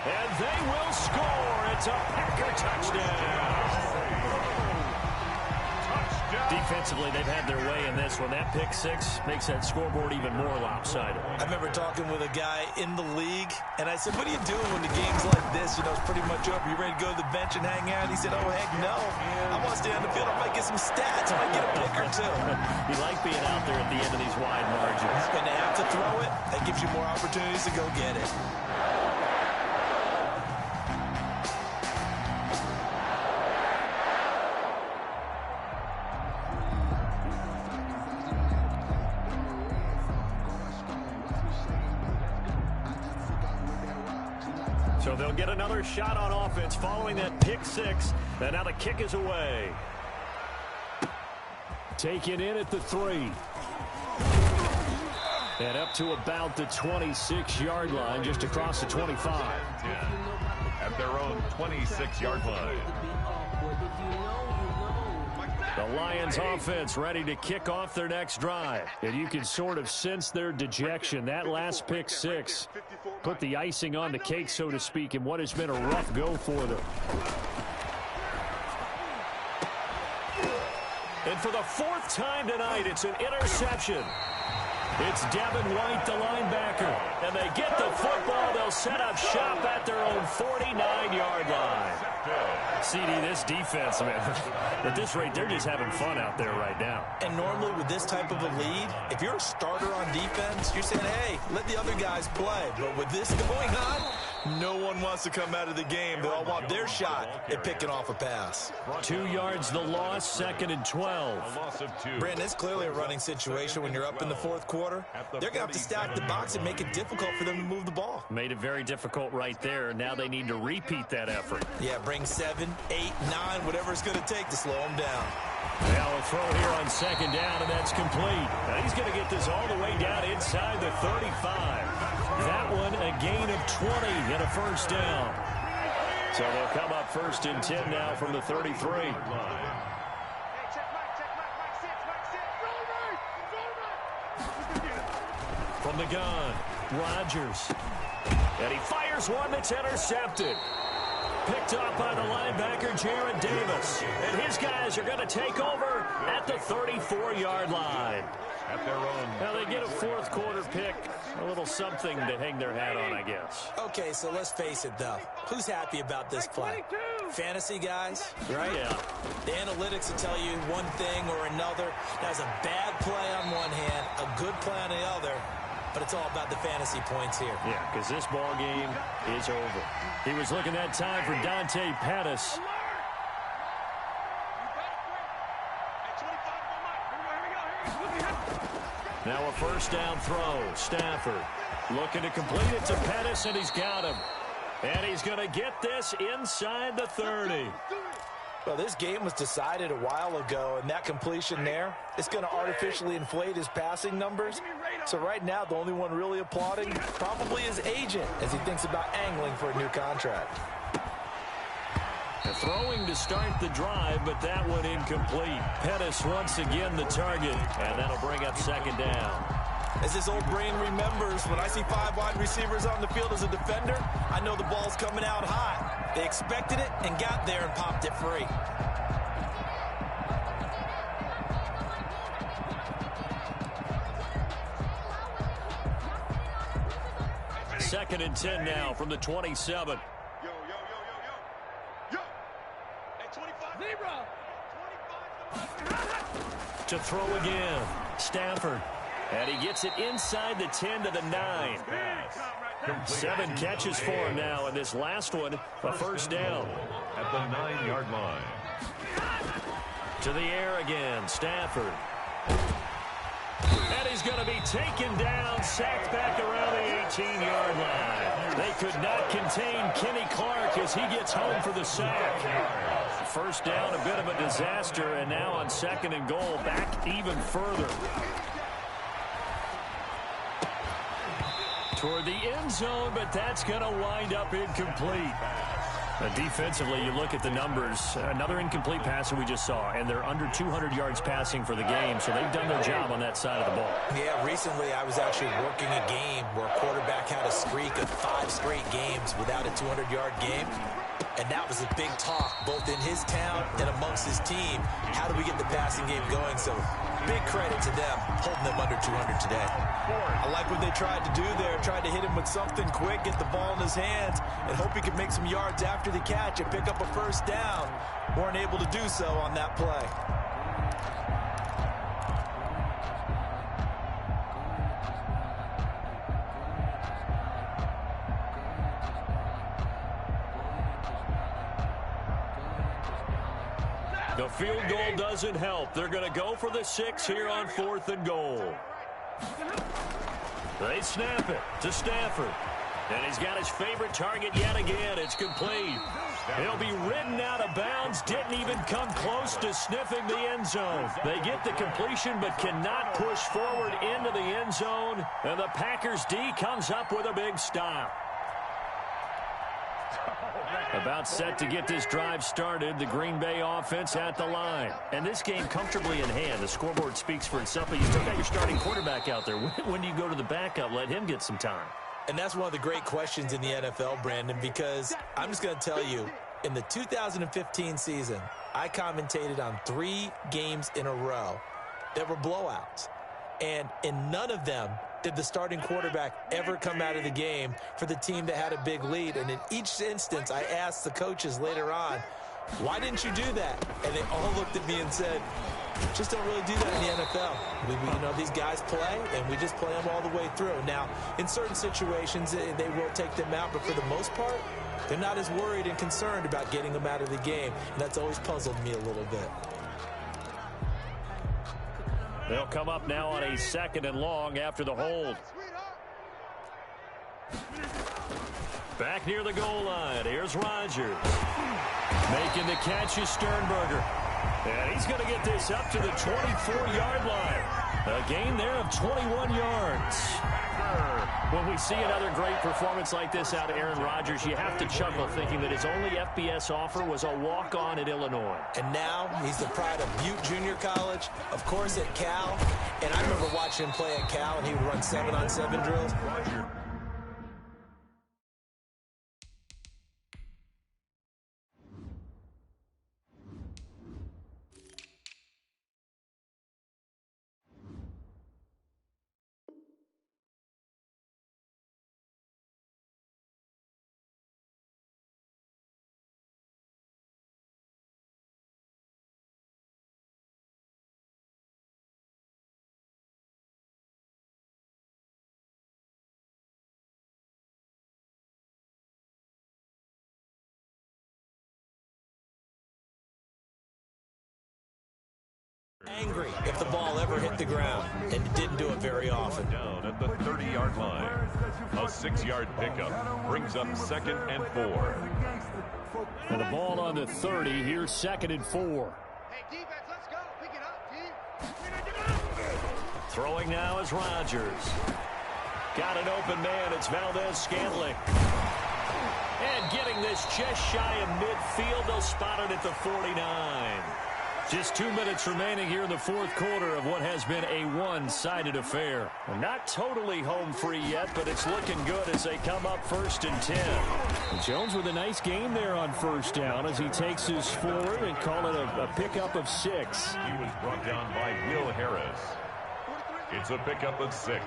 And they will score. It's a Packer touchdown. Defensively, they've had their way in this one. That pick 6 makes that scoreboard even more lopsided. I remember talking with a guy in the league, and I said, what are you doing when the game's like this? You know, it's pretty much over. You ready to go to the bench and hang out? He said, oh, heck no. I want to stay on the field. I might get some stats. I might get a pick or 2. You like being out there at the end of these wide margins. And to have to throw it, that gives you more opportunities to go get it. So they'll get another shot on offense following that pick 6. And now the kick is away. Taken in at the 3. And up to about the 26-yard line, just across the 25. At their own 26-yard line. The Lions offense ready to kick off their next drive. And you can sort of sense their dejection. That last pick 6 put the icing on the cake, so to speak, in what has been a rough go for them. And for the 4th time tonight, it's an interception. It's Devin White, the linebacker. And they get the football. They'll set up shop at their own 49-yard line. CD, this defense, man, at this rate, they're just having fun out there right now. And normally with this type of a lead, if you're a starter on defense, you're saying, hey, let the other guys play. But with this going on, no one wants to come out of the game. They all want their shot at picking off a pass. 2 yards the loss, 2nd and 12. A loss of 2. Brandon, it's clearly a running situation when you're up in the 4th quarter. They're going to have to stack the box and make it difficult for them to move the ball. Made it very difficult right there. Now they need to repeat that effort. Yeah, bring 7, 8, 9, whatever it's going to take to slow them down. Now a throw here on 2nd down, and that's complete. Now he's going to get this all the way down inside the 35. That one a gain of 20 and a first down. So they'll come up 1st and 10 now from the 33. From the gun, Rodgers. And he fires one that's intercepted. Picked up by the linebacker, Jared Davis. And his guys are going to take over at the 34-yard line. At their own. Now they get a 4th quarter pick. A little something to hang their hat on, I guess. Okay, so let's face it, though. Who's happy about this play? Fantasy guys, right? Yeah. The analytics will tell you one thing or another. That's a bad play on one hand, a good play on the other. But it's all about the fantasy points here. Yeah, because this ball game is over. He was looking that time for Dante Pettis. Now a first down throw. Stafford looking to complete it to Pettis, and he's got him. And he's going to get this inside the 30. Well, this game was decided a while ago, and that completion there is going to artificially inflate his passing numbers. So right now, the only one really applauding probably his agent as he thinks about angling for a new contract. They're throwing to start the drive, but that one incomplete. Pettis once again the target, and that'll bring up 2nd down. As his old brain remembers, when I see 5 wide receivers on the field as a defender, I know the ball's coming out hot. They expected it and got there and popped it free. Second and 10 now from the 27. To throw again. Stafford. And he gets it inside the 10 to the 9. 7 catches for him now, and this last one, a first down. At the 9-yard line. To the air again, Stafford. And he's going to be taken down, sacked back around the 18-yard line. They could not contain Kenny Clark as he gets home for the sack. First down, a bit of a disaster, and now on 2nd and goal, back even further. Toward the end zone, but that's going to wind up incomplete. Defensively, you look at the numbers. Another incomplete passer we just saw, and they're under 200 yards passing for the game, so they've done their job on that side of the ball. Yeah, recently I was actually working a game where a quarterback had a streak of 5 straight games without a 200-yard game. And that was a big talk, both in his town and amongst his team. How do we get the passing game going? So big credit to them, holding them under 200 today. I like what they tried to do there, tried to hit him with something quick, get the ball in his hands, and hope he could make some yards after the catch and pick up a first down. Weren't able to do so on that play. The field goal doesn't help. They're going to go for the 6 here on 4th and goal. They snap it to Stafford. And he's got his favorite target yet again. It's complete. He'll be ridden out of bounds. Didn't even come close to sniffing the end zone. They get the completion but cannot push forward into the end zone. And the Packers D comes up with a big stop. About set to get this drive started, the Green Bay offense at the line. And this game comfortably in hand. The scoreboard speaks for itself, but you still got your starting quarterback out there. When do you go to the backup? Let him get some time. And that's one of the great questions in the NFL, Brandon, because I'm just going to tell you, in the 2015 season, I commentated on 3 games in a row that were blowouts. And in none of them did the starting quarterback ever come out of the game for the team that had a big lead. And in each instance, I asked the coaches later on, why didn't you do that? And they all looked at me and said, just don't really do that in the NFL. These guys play, and we just play them all the way through. Now, in certain situations, they will take them out, but for the most part, they're not as worried and concerned about getting them out of the game. And that's always puzzled me a little bit. They'll come up now on a 2nd and long after the hold. Back near the goal line. Here's Rodgers. Making the catch is Sternberger. And he's going to get this up to the 24-yard line. A gain there of 21 yards. When we see another great performance like this out of Aaron Rodgers, you have to chuckle thinking that his only FBS offer was a walk-on at Illinois. And now he's the pride of Butte Junior College, of course at Cal. And I remember watching him play at Cal, and he would run 7-on-7 drills. Angry if the ball ever hit the ground, and it didn't do it very often. Down at the 30-yard line. A 6-yard pickup brings up 2nd and 4. And the ball on the 30. Here's 2nd and 4. Hey, defense, let's go. Pick it up, team. Throwing now is Rodgers. Got an open man. It's Valdez-Scantling. And getting this just shy of midfield. They'll spot it at the 49. Just 2 minutes remaining here in the fourth quarter of what has been a one-sided affair. Well, not totally home free yet, but it's looking good as they come up 1st and 10. And Jones with a nice gain there on 1st down as he takes his forward and call it a pickup of 6. He was brought down by Will Harris. It's a pickup of 6.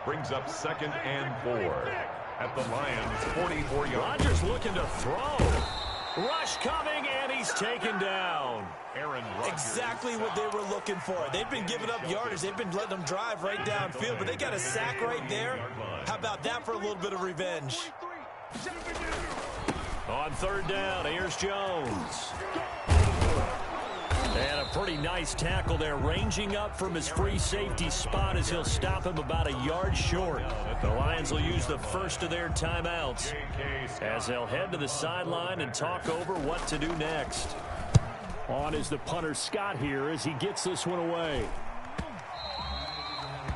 Brings up 2nd and 4. At the Lions' 44 yards. Rodgers looking to throw. Rush coming, and he's taken down. Aaron Rodgers. Exactly what they were looking for. They've been giving up yardage. They've been letting them drive right downfield, but they got a sack right there. How about that for a little bit of revenge? On 3rd down, here's Jones. And a pretty nice tackle there, ranging up from his free safety spot as he'll stop him about a yard short. The Lions will use the first of their timeouts as they'll head to the sideline and talk over what to do next. On is the punter Scott here as he gets this one away.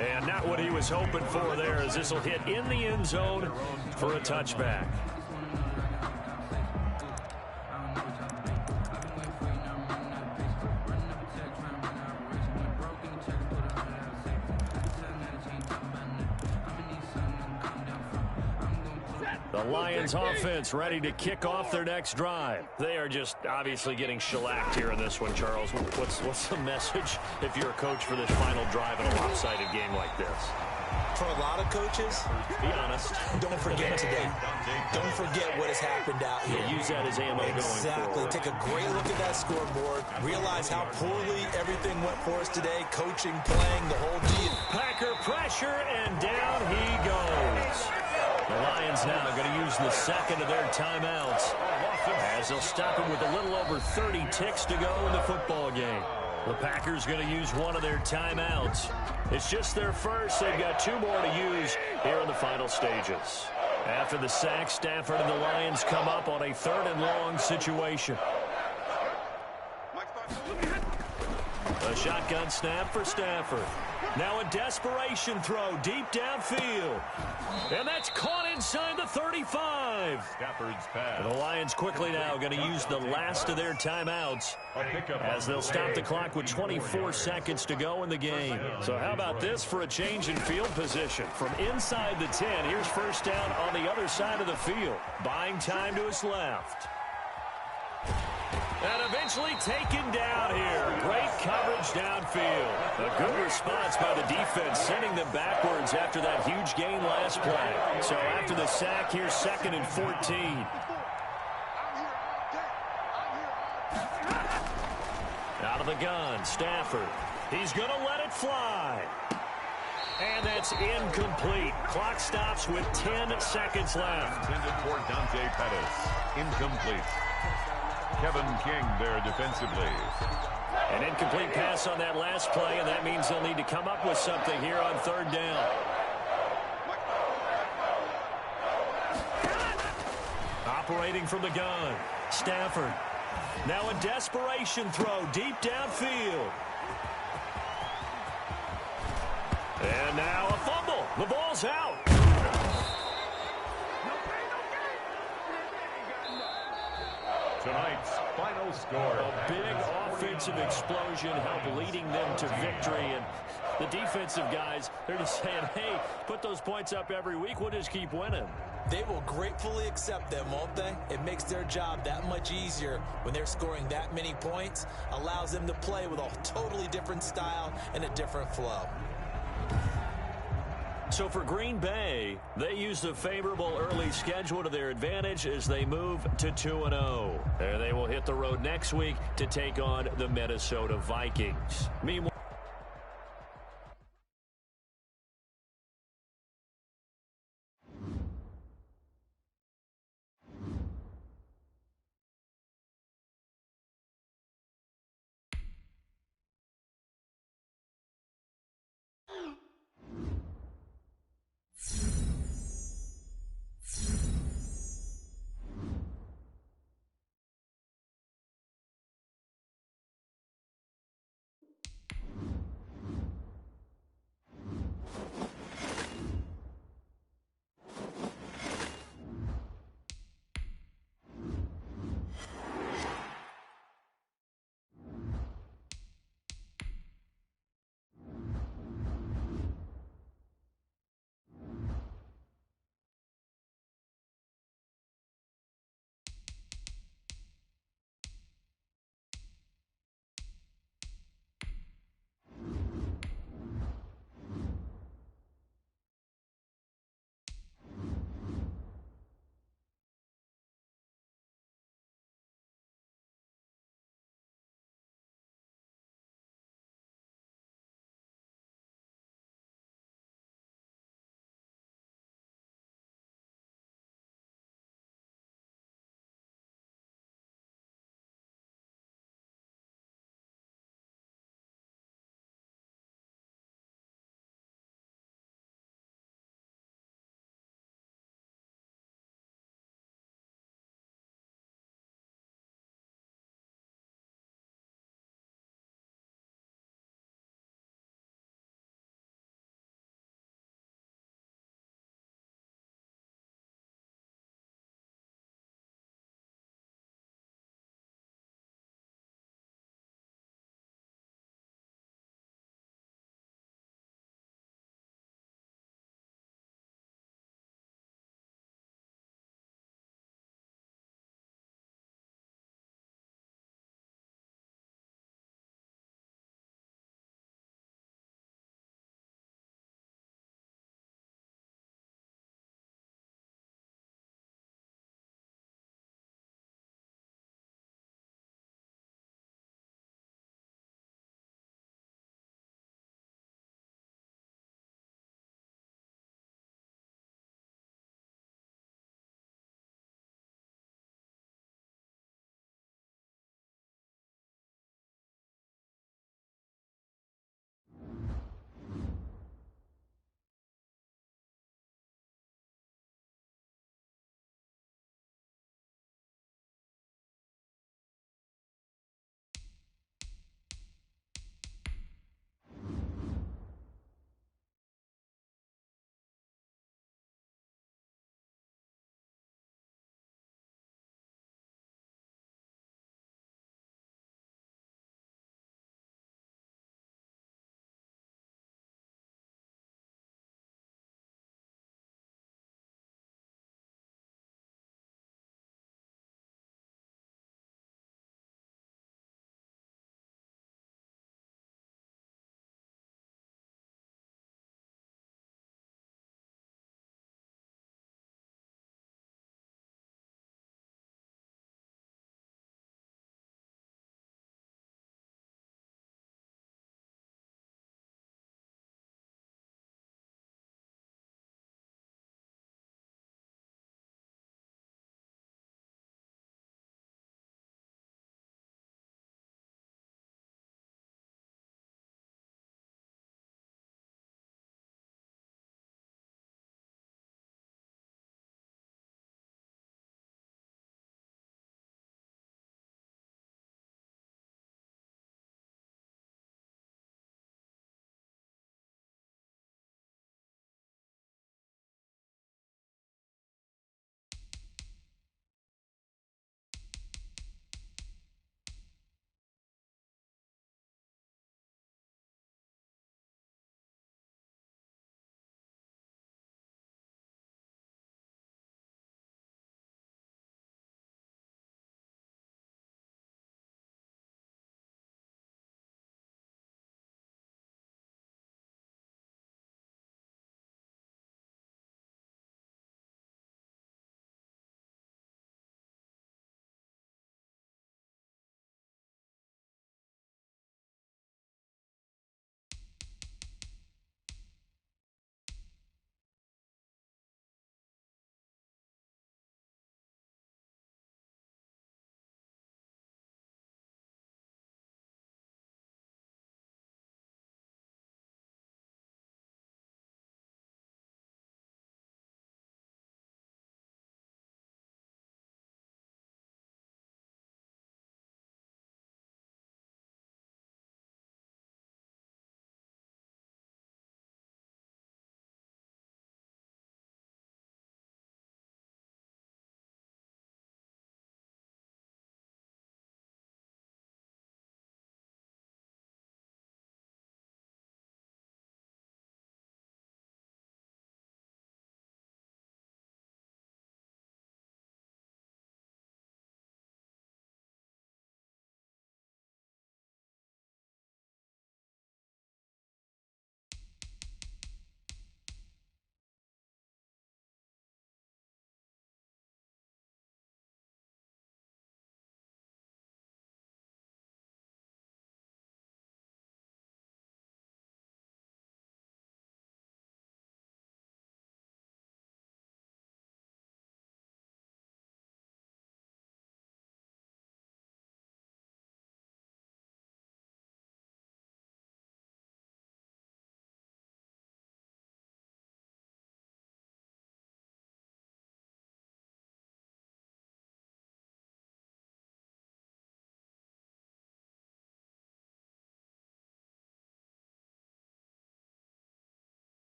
And not what he was hoping for there as this will hit in the end zone for a touchback. The Lions offense ready to kick off their next drive. They are just obviously getting shellacked here in this one, Charles. What's the message if you're a coach for this final drive in a lopsided game like this? For a lot of coaches, be honest. Don't forget today. Don't forget what has happened out here. Yeah, use that as ammo going forward. Take a great look at that scoreboard. Realize how poorly everything went for us today. Coaching, playing, the whole deal. Packer pressure, and down he goes. The Lions now going to use the second of their timeouts as they'll stop him with a little over 30 ticks to go in the football game. The Packers going to use one of their timeouts. It's just their first. They've got 2 more to use here in the final stages. After the sack, Stafford and the Lions come up on a 3rd and long situation. A shotgun snap for Stafford. Now a desperation throw deep downfield. And that's caught inside the 35. Stafford's pass. And the Lions quickly now going to use the last of their timeouts as they'll stop the clock with 24 seconds to go in the game. So how about this for a change in field position? From inside the 10, here's 1st down on the other side of the field. Buying time to his left. And eventually taken down here. Great coverage downfield. A good response by the defense, sending them backwards after that huge gain last play. So after the sack, here's 2nd and 14. Out of the gun, Stafford. He's going to let it fly. And that's incomplete. Clock stops with 10 seconds left. Intended for Dante Pettis. Incomplete. Kevin King there defensively. An incomplete pass on that last play, and that means they'll need to come up with something here on 3rd down. Separating from the gun. Stafford. Now a desperation throw deep downfield. And now a fumble. The ball's out. Tonight's final score. A big offensive explosion helped leading them to victory. And the defensive guys, they're just saying, hey, put those points up every week. We'll just keep winning. They will gratefully accept them, won't they? It makes their job that much easier when they're scoring that many points. Allows them to play with a totally different style and a different flow. So for Green Bay, they use the favorable early schedule to their advantage as they move to 2-0. And they will hit the road next week to take on the Minnesota Vikings. Meanwhile,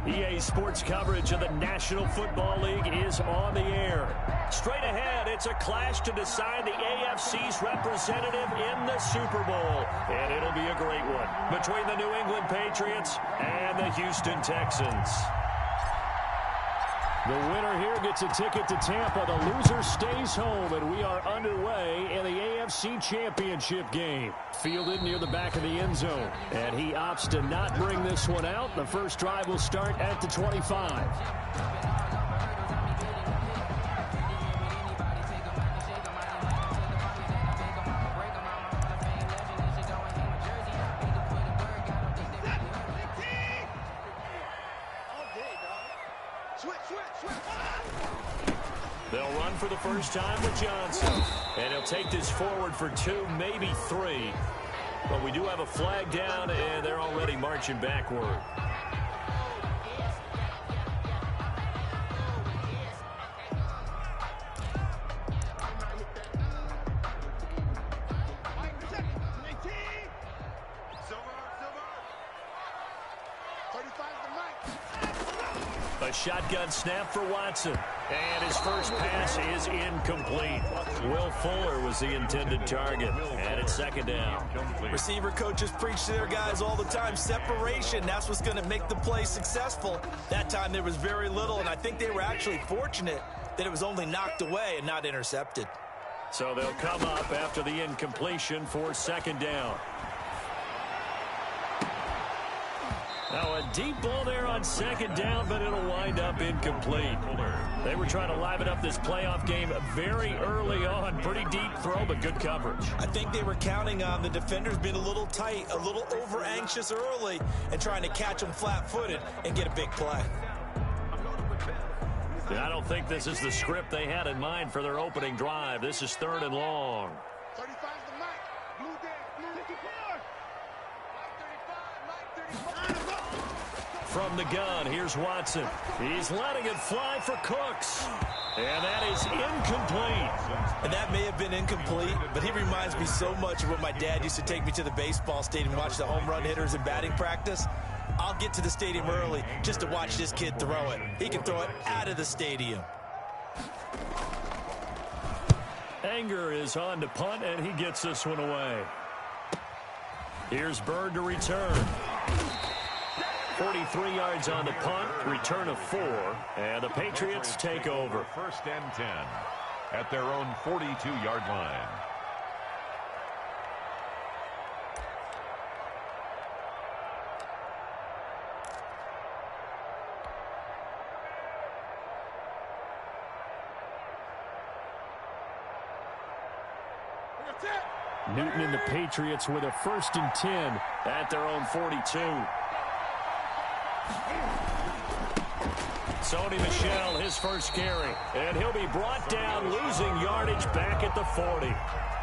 EA Sports coverage of the National Football League is on the air. Straight ahead, it's a clash to decide the AFC's representative in the Super Bowl. And it'll be a great one between the New England Patriots and the Houston Texans. The winner here gets a ticket to Tampa. The loser stays home, and we are underway in the AFC Championship game. Fielded near the back of the end zone, and he opts to not bring this one out. The first drive will start at the 25. They'll run for the first time with Johnson. And he'll take this forward for 2, maybe 3. But we do have a flag down, and they're already marching backward. A shotgun snap for Watson. And his first pass is incomplete. Will Fuller was the intended target. And it's second down. Receiver coaches preach to their guys all the time. Separation, that's what's going to make the play successful. That time there was very little, and I think they were actually fortunate that it was only knocked away and not intercepted. So they'll come up after the incompletion for second down. Now a deep ball there on second down, but it'll wind up incomplete. They were trying to liven up this playoff game very early on. Pretty deep throw, but good coverage. I think they were counting on the defenders being a little tight, a little over-anxious early, and trying to catch them flat-footed and get a big play. And I don't think this is the script they had in mind for their opening drive. This is 3rd and long. 35's the mic. Blue down. Blue 54. Mike 35. From the gun, here's Watson. He's letting it fly for Cooks. And that is incomplete. And that may have been incomplete, but he reminds me so much of when my dad used to take me to the baseball stadium and watch the home run hitters in batting practice. I'll get to the stadium early just to watch this kid throw it. He can throw it out of the stadium. Anger is on to punt, and he gets this one away. Here's Bird to return. 43 yards on the punt, return of 4, and the Patriots take over. 1st and 10 at their own 42-yard line. Newton and the Patriots with a 1st and 10 at their own 42. Sony Michel, his first carry. And he'll be brought down, losing yardage back at the 40.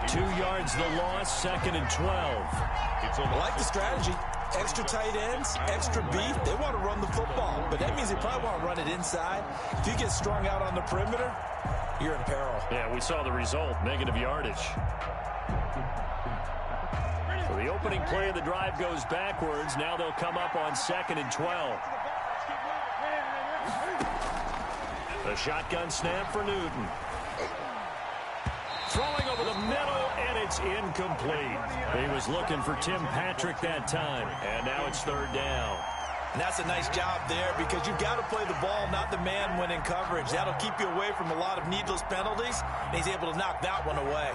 2 yards the loss, 2nd and 12. I like the strategy. Extra tight ends, extra beef. They want to run the football, but that means they probably want to run it inside. If you get strung out on the perimeter, you're in peril. Yeah, we saw the result, negative yardage. So the opening play of the drive goes backwards. Now they'll come up on 2nd and 12. The shotgun snap for Newton. Throwing over the middle, and it's incomplete. He was looking for Tim Patrick that time, and now it's 3rd down. And that's a nice job there because you've got to play the ball, not the man when in coverage. That'll keep you away from a lot of needless penalties, and he's able to knock that one away.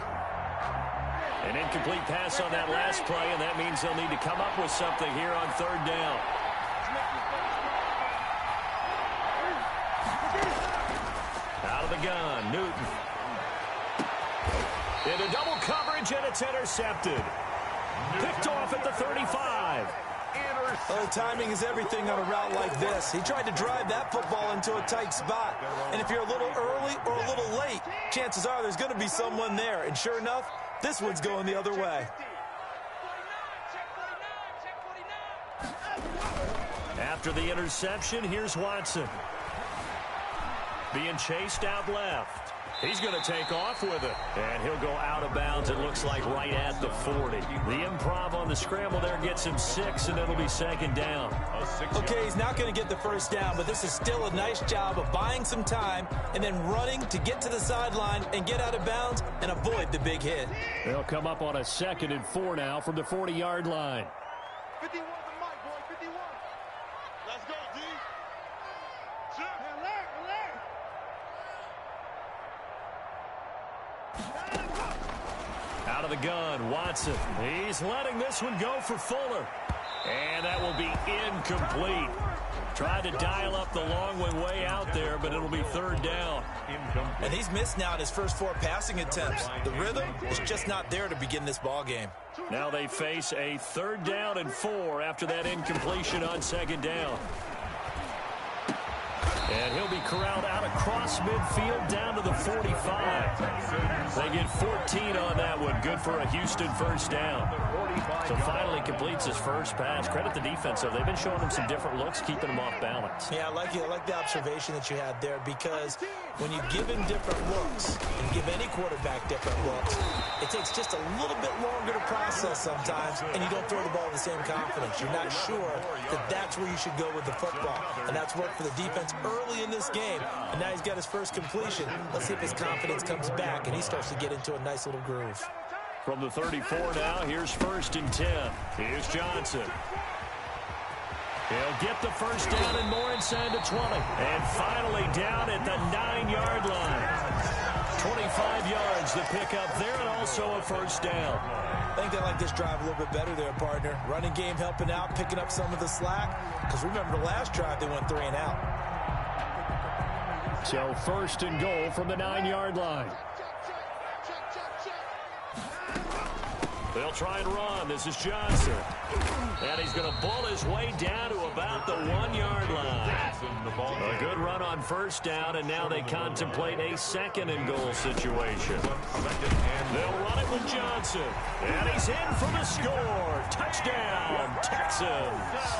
An incomplete pass on that last play, and that means they'll need to come up with something here on 3rd down. Out of the gun, Newton. Into double coverage, and it's intercepted. Picked off at the 35. Well, timing is everything on a route like this. He tried to drive that football into a tight spot. And if you're a little early or a little late, chances are there's going to be someone there. And sure enough, this one's going the other way. After the interception, here's Watson. Being chased out left. He's going to take off with it. And he'll go out of bounds, it looks like, right at the 40. The improv on the scramble there gets him 6, and it'll be second down. Okay, he's not going to get the first down, but this is still a nice job of buying some time and then running to get to the sideline and get out of bounds and avoid the big hit. They'll come up on a 2nd and 4 now from the 40-yard line. 51 the mic, boy, 51. Let's go, D. Out of the gun, Watson. He's letting this one go for Fuller. And that will be incomplete. Tried to dial up the long way out there, but it'll be 3rd down. And he's missed now in his first 4 passing attempts. The rhythm is just not there to begin this ball game. Now they face a 3rd down and 4 after that incompletion on 2nd down. And he'll be corralled out across midfield down to the 45. They get 14 on that one. Good for a Houston first down. So finally completes his first pass. Credit the defense, though. They've been showing him some different looks, keeping him off balance. Yeah, I like the observation that you had there, because when you give him different looks and give any quarterback different looks, it takes just a little bit longer to process sometimes, and you don't throw the ball with the same confidence. You're not sure that that's where you should go with the football. And that's worked for the defense early in this game. And now he's got his first completion. Let's see if his confidence comes back and he starts to get into a nice little groove. From the 34 now, here's 1st and 10. Here's Johnson. He'll get the first down and more inside the 20. And finally down at the 9-yard line. 25 yards, the pickup there, and also a first down. I think they like this drive a little bit better there, partner. Running game helping out, picking up some of the slack. Because remember, the last drive, they went 3 and out. So 1st and goal from the 9-yard line. They'll try and run. This is Johnson. And he's going to bull his way down to about the 1-yard line. A good run on first down, and now they contemplate a 2nd and goal situation. They'll run it with Johnson. And he's in for the score. Touchdown, Texans.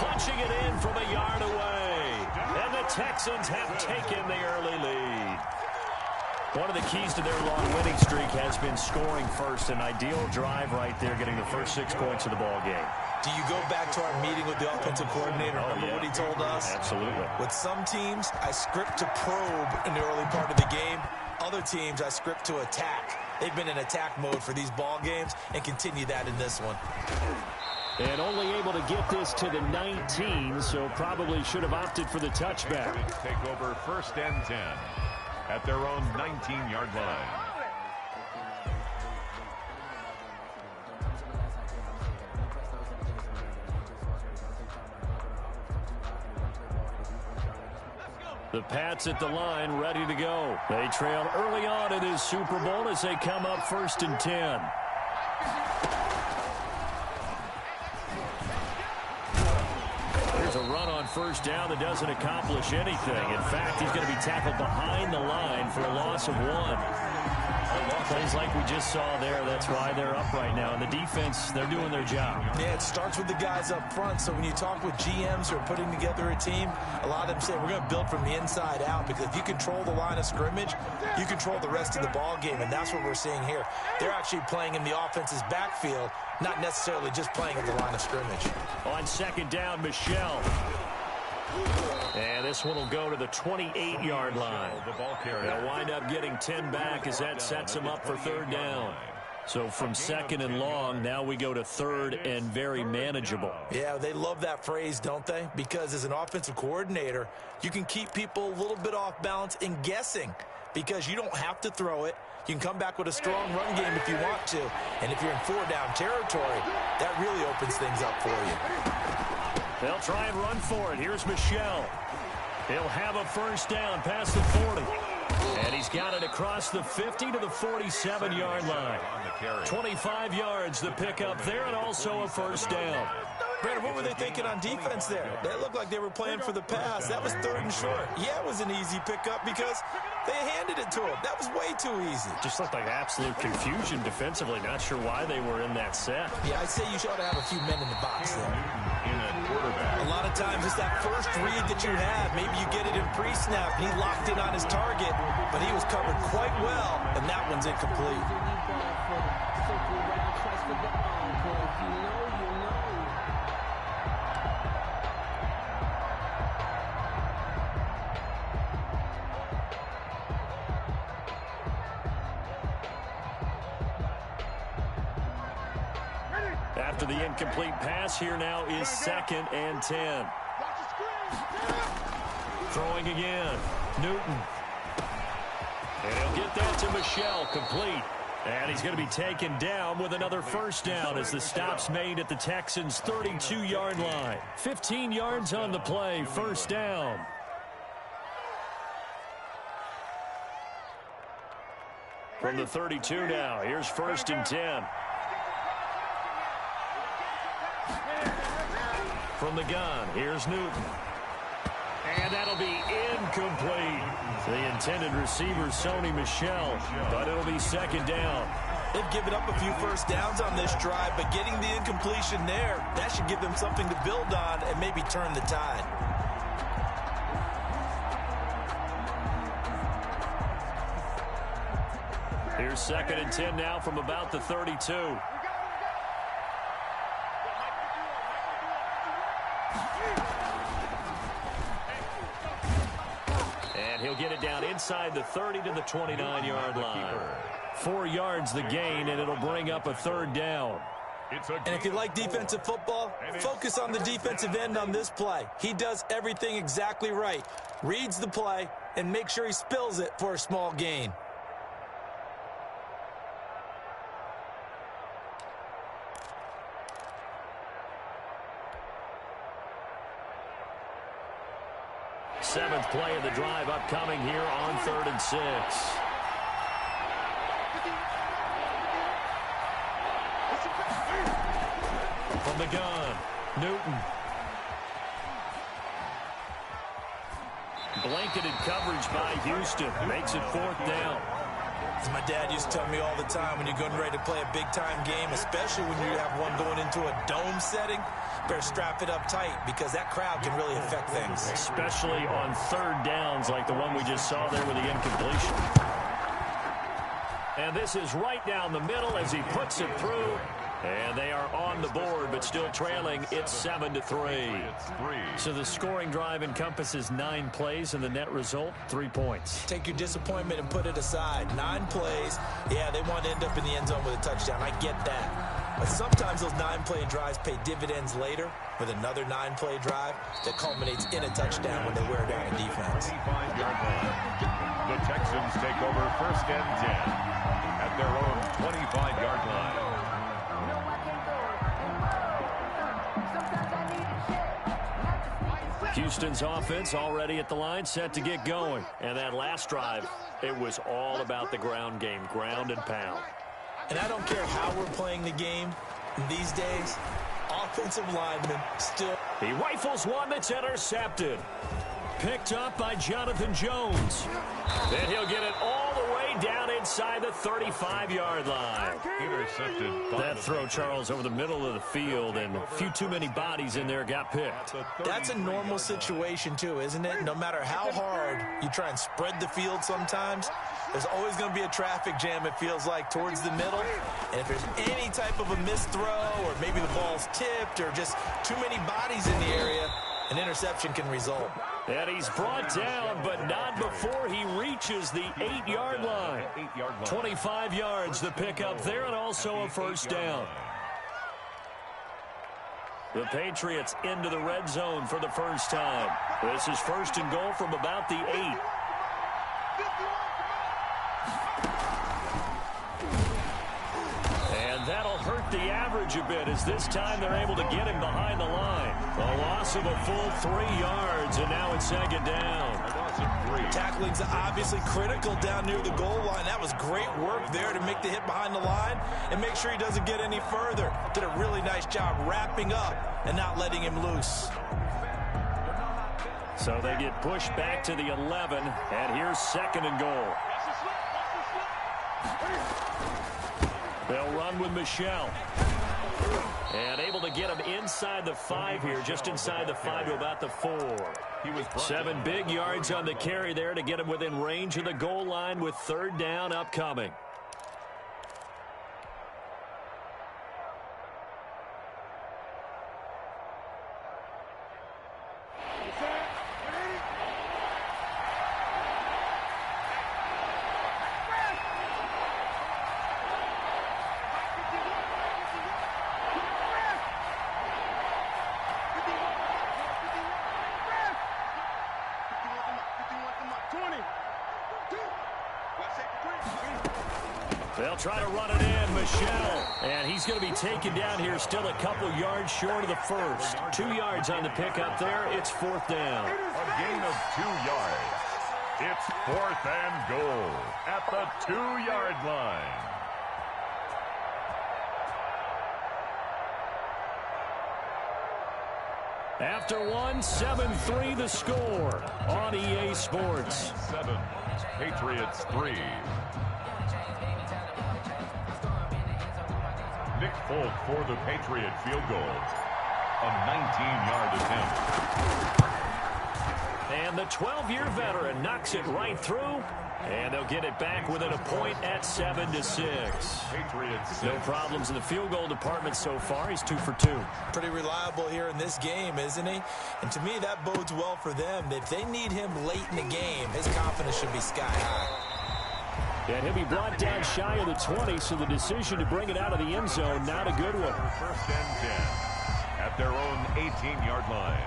Punching it in from a yard away. And the Texans have taken the early lead. One of the keys to their long winning streak has been scoring first. An ideal drive right there, getting the first 6 points of the ball game. Do you go back to our meeting with the offensive coordinator? Remember what he told us? Absolutely. With some teams, I script to probe in the early part of the game. Other teams, I script to attack. They've been in attack mode for these ball games and continue that in this one. And only able to get this to the 19, so probably should have opted for the touchback. Take over 1st and 10 at their own 19-yard line. The Pats at the line, ready to go. They trail early on in this Super Bowl as they come up 1st and 10. Here's a run on first down that doesn't accomplish anything. In fact, he's going to be tackled behind the line for a loss of 1. Plays like we just saw there, that's why they're up right now. And the defense, they're doing their job. Yeah, it starts with the guys up front. So when you talk with GMs who are putting together a team, a lot of them say we're going to build from the inside out, because if you control the line of scrimmage, you control the rest of the ball game, and that's what we're seeing here. They're actually playing in the offense's backfield, not necessarily just playing at the line of scrimmage. On 2nd down, Michelle. And this one will go to the 28-yard line. They'll wind up getting 10 back as that sets them up for 3rd down. So from 2nd and long, now we go to 3rd and very manageable. Yeah, they love that phrase, don't they? Because as an offensive coordinator, you can keep people a little bit off balance and guessing, because you don't have to throw it. You can come back with a strong run game if you want to. And if you're in 4-down territory, that really opens things up for you. They'll try and run for it. Here's Michelle. He'll have a first down past the 40. And he's got it across the 50 to the 47-yard line. 25 yards, the pickup there, and also a first down. Brandon, what were they thinking on defense there? They looked like they were playing for the pass. That was 3rd and short. Yeah, it was an easy pickup because they handed it to him. That was way too easy. Just looked like absolute confusion defensively. Not sure why they were in that set. Yeah, I'd say you should have a few men in the box there. A lot of of times it's that first read that you have. Maybe you get it in pre-snap. He locked in on his target, but he was covered quite well, and that one's incomplete. After the incomplete pass, here now is 2nd and 10. Throwing again. Newton. And he'll get that to Michel, complete. And he's going to be taken down with another first down as the stop's made at the Texans' 32-yard line. 15 yards on the play, first down. From the 32 now, here's 1st and 10. From the gun, here's Newton. And that'll be incomplete. The intended receiver, Sony Michel, but it'll be 2nd down. They've given up a few first downs on this drive, but getting the incompletion there, that should give them something to build on and maybe turn the tide. Here's 2nd and 10 now from about the 32. And he'll get it down inside the 30 to the 29-yard line. 4 yards the gain, and it'll bring up a 3rd down. And if you like defensive football, focus on the defensive end on this play. He does everything exactly right. Reads the play and makes sure he spills it for a small gain. Seventh play of the drive upcoming here on 3rd and 6. From the gun, Newton. Blanketed coverage by Houston. Makes it 4th down. As my dad used to tell me all the time, when you're getting ready to play a big-time game, especially when you have one going into a dome setting, better strap it up tight because that crowd can really affect things. Especially on 3rd downs like the one we just saw there with the incompletion. And this is right down the middle as he puts it through. And they are on the board, but still trailing. It's 7-3. So the scoring drive encompasses 9 plays, and the net result, 3 points. Take your disappointment and put it aside. 9 plays. Yeah, they want to end up in the end zone with a touchdown. I get that. But sometimes those 9-play drives pay dividends later with another 9-play drive that culminates in a touchdown when they wear down a defense. 25-yard line. The Texans take over 1st and 10 at their own 25-yard line. Houston's offense already at the line, set to get going. And that last drive, it was all about the ground game, ground and pound. And I don't care how we're playing the game these days, offensive linemen still. He rifles one that's intercepted. Picked up by Jonathan Jones. And he'll get it all the way down inside the 35-yard line. Intercepted. That throw, Charles, over the middle of the field, and a few too many bodies in there got picked. That's a normal situation, too, isn't it? No matter how hard you try and spread the field sometimes, there's always going to be a traffic jam, it feels like, towards the middle. And if there's any type of a missed throw, or maybe the ball's tipped, or just too many bodies in the area, an interception can result. And he's brought down, but not before he reaches the 8-yard line. 25 yards the pickup there, and also a first down. The Patriots into the red zone for the first time. This is 1st and goal from about the 8. And that'll hurt the average a bit as this time they're able to get him behind the line. A loss of a full 3 yards, and now it's 2nd down. Tackling's obviously critical down near the goal line. That was great work there to make the hit behind the line and make sure he doesn't get any further. Did a really nice job wrapping up and not letting him loose. So they get pushed back to the 11, and here's 2nd and goal. They'll run with Michel. And able to get him inside the 5 here, just inside the 5 to about the 4. He was 7 big yards on the carry there to get him within range of the goal line with 3rd down upcoming. They'll try to run it in, Michelle. And he's going to be taken down here, still a couple yards short of the first. 2 yards on the pickup there. It's 4th down. a gain of 2 yards. It's 4th and goal at the 2-yard line. After one, 7-3 the score on EA Sports. 7, Patriots 3. Nick Folk for the Patriot field goal. A 19-yard attempt. And the 12-year veteran knocks it right through. And they'll get it back within a point at 7-6. Patriots 6. No problems in the field goal department so far. He's 2 for 2. Pretty reliable here in this game, isn't he? And to me, that bodes well for them. If they need him late in the game, his confidence should be sky high. And he'll be brought down shy of the 20, so the decision to bring it out of the end zone, not a good one. 1st and 10 at their own 18-yard line.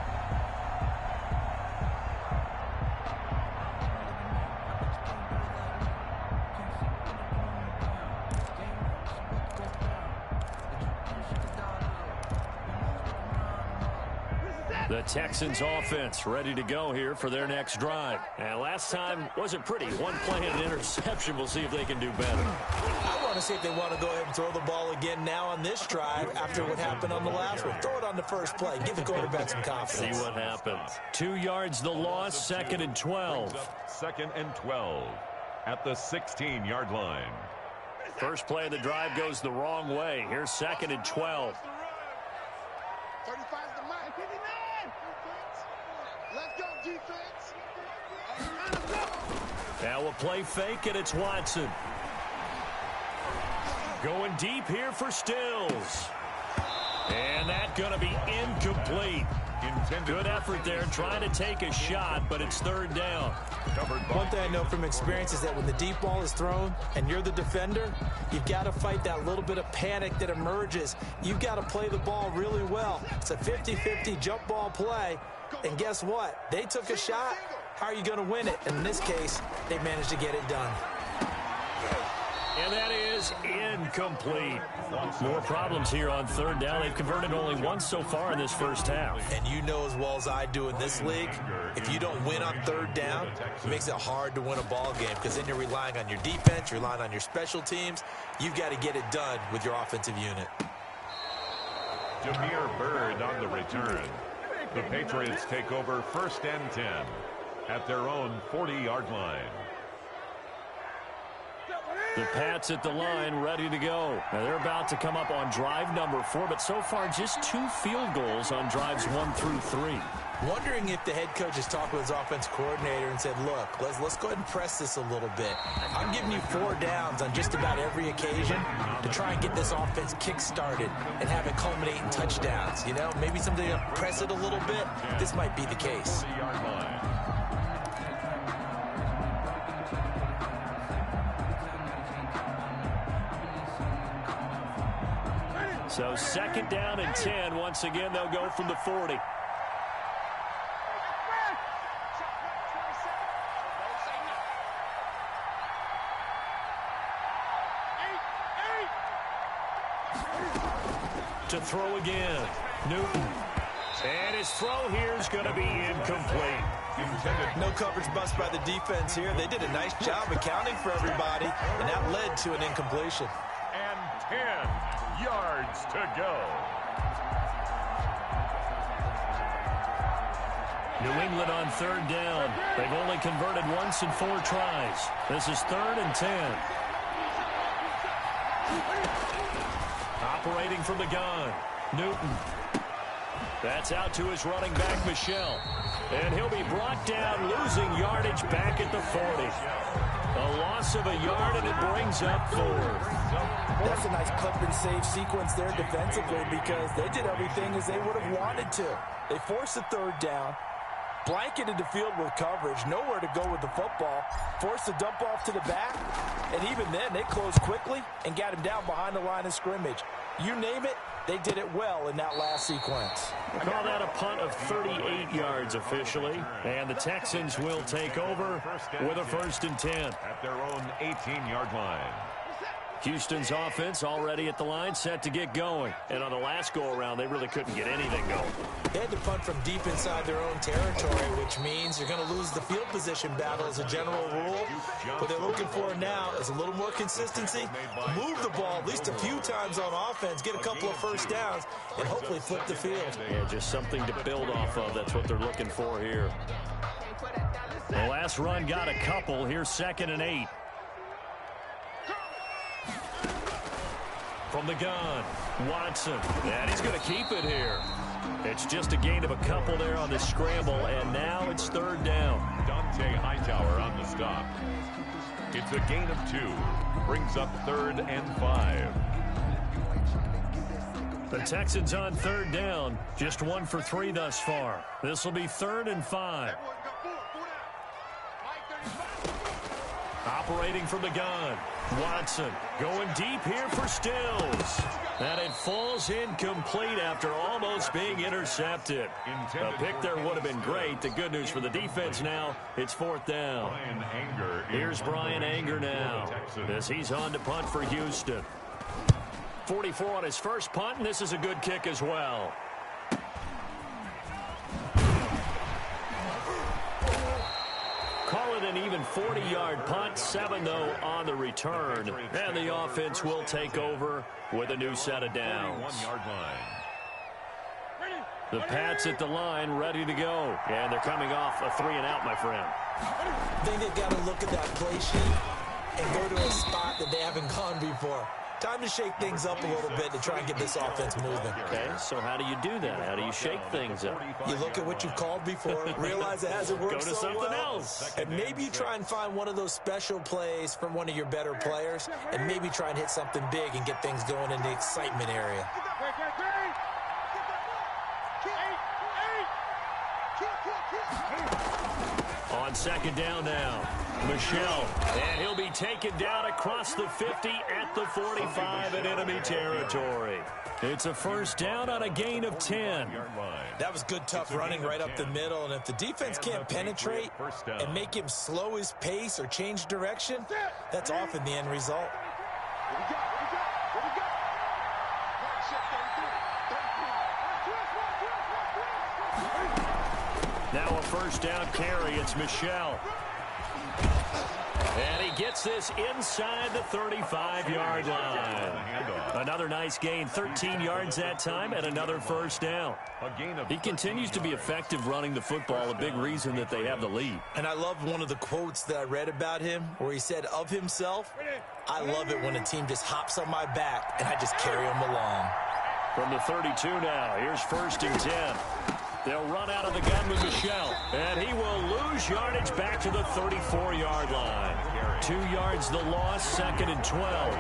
The Texans offense ready to go here for their next drive. And last time wasn't pretty. One play and an interception. We'll see if they can do better. I want to see if they want to go ahead and throw the ball again now on this drive after what happened on the last one. Throw it on the first play. Give the quarterback some confidence. See what happens. 2 yards the loss, 2nd and 12. 2nd and 12 at the 16-yard line. First play of the drive goes the wrong way. Here's 2nd and 12. 35's the mark. 59. Let's go, defense. Now we'll play fake, and it's Watson. Going deep here for Stills. And that's going to be incomplete. Good effort there, trying to take a shot, but it's 3rd down. One thing I know from experience is that when the deep ball is thrown and you're the defender, you've got to fight that little bit of panic that emerges. You've got to play the ball really well. It's a 50-50 jump ball play, and guess what? They took a shot. How are you going to win it? And in this case, they managed to get it done. And that is incomplete. More problems here on 3rd down. They've converted only once so far in this first half. And you know as well as I do in this league, if you don't win on 3rd down, it makes it hard to win a ball game because then you're relying on your defense, you're relying on your special teams. You've got to get it done with your offensive unit. Jameer Byrd on the return. The Patriots take over 1st and 10 at their own 40-yard line. The Pats at the line, ready to go. Now they're about to come up on drive number 4, but so far just 2 field goals on drives 1 through 3. Wondering if the head coach has talked with his offense coordinator and said, look, let's go ahead and press this a little bit. I'm giving you 4 downs on just about every occasion to try and get this offense kick-started and have it culminate in touchdowns. You know, maybe something to press it a little bit. This might be the case. So 2nd down and 10. Once again, they'll go from the 40. To throw again. Newton. And his throw here is going to be incomplete. No coverage bust by the defense here. They did a nice job accounting for everybody, and that led to an incompletion. And 10 yards to go. New England on 3rd down. They've only converted once in 4 tries. This is 3rd and 10. Operating from the gun, Newton. That's out to his running back, Michel. And he'll be brought down, losing yardage back at the 40. A loss of a yard, and it brings up 4. That's a nice clip and save sequence there defensively because they did everything as they would have wanted to. They forced a 3rd down, blanketed the field with coverage, nowhere to go with the football, forced a dump off to the back, and even then they closed quickly and got him down behind the line of scrimmage. You name it, they did it well in that last sequence. We'll call that a punt of 38 yards officially, and the Texans will take over with a 1st and 10. At their own 18-yard line. Houston's offense already at the line, set to get going. And on the last go-around, they really couldn't get anything going. They had to punt from deep inside their own territory, which means you're going to lose the field position battle as a general rule. What they're looking for now is a little more consistency, move the ball at least a few times on offense, get a couple of 1st downs, and hopefully flip the field. Yeah, just something to build off of. That's what they're looking for here. The last run got a couple. Here's 2nd and 8. From the gun, Watson. And he's going to keep it here. It's just a gain of a couple there on the scramble, and now it's 3rd down. Dante Hightower on the stop. It's a gain of 2. Brings up 3rd and 5. The Texans on 3rd down. Just 1 for 3 thus far. This will be 3rd and 5. Operating from the gun, Watson going deep here for Stills. And it falls incomplete after almost being intercepted. A pick there would have been great. The good news for the defense now, it's 4th down. Here's Brian Anger now as he's on to punt for Houston. 44 on his first punt, and this is a good kick as well. Call it an even 40-yard punt, 7 though on the return, and the offense will take over with a new set of downs. The Pats at the line, ready to go, and they're coming off a 3-and-out, my friend. I think they've got to look at that play sheet and go to a spot that they haven't gone before. Time to shake things up a little bit to try and get this offense moving. Okay, so how do you do that? How do you shake things up? You look at what you've called before, realize it hasn't worked so well. Go to something else. And maybe you try and find one of those special plays from one of your better players, and maybe try and hit something big and get things going in the excitement area. On 2nd down now, Michel, and he'll be taken down across the 50 at the 45 in enemy territory. It's a 1st down on a gain of 10. That was good, tough running right up the middle, and if the defense can't penetrate and make him slow his pace or change direction, that's often the end result. Now a 1st down carry. It's Michel. And he gets this inside the 35-yard line. Another nice gain, 13 yards that time, and another 1st down. He continues to be effective running the football, a big reason that they have the lead. And I love one of the quotes that I read about him where he said of himself, "I love it when a team just hops on my back and I just carry them along." From the 32 now, here's 1st and 10. They'll run out of the gun with Michel, and he will lose yardage back to the 34-yard line. 2 yards the loss, 2nd and 12.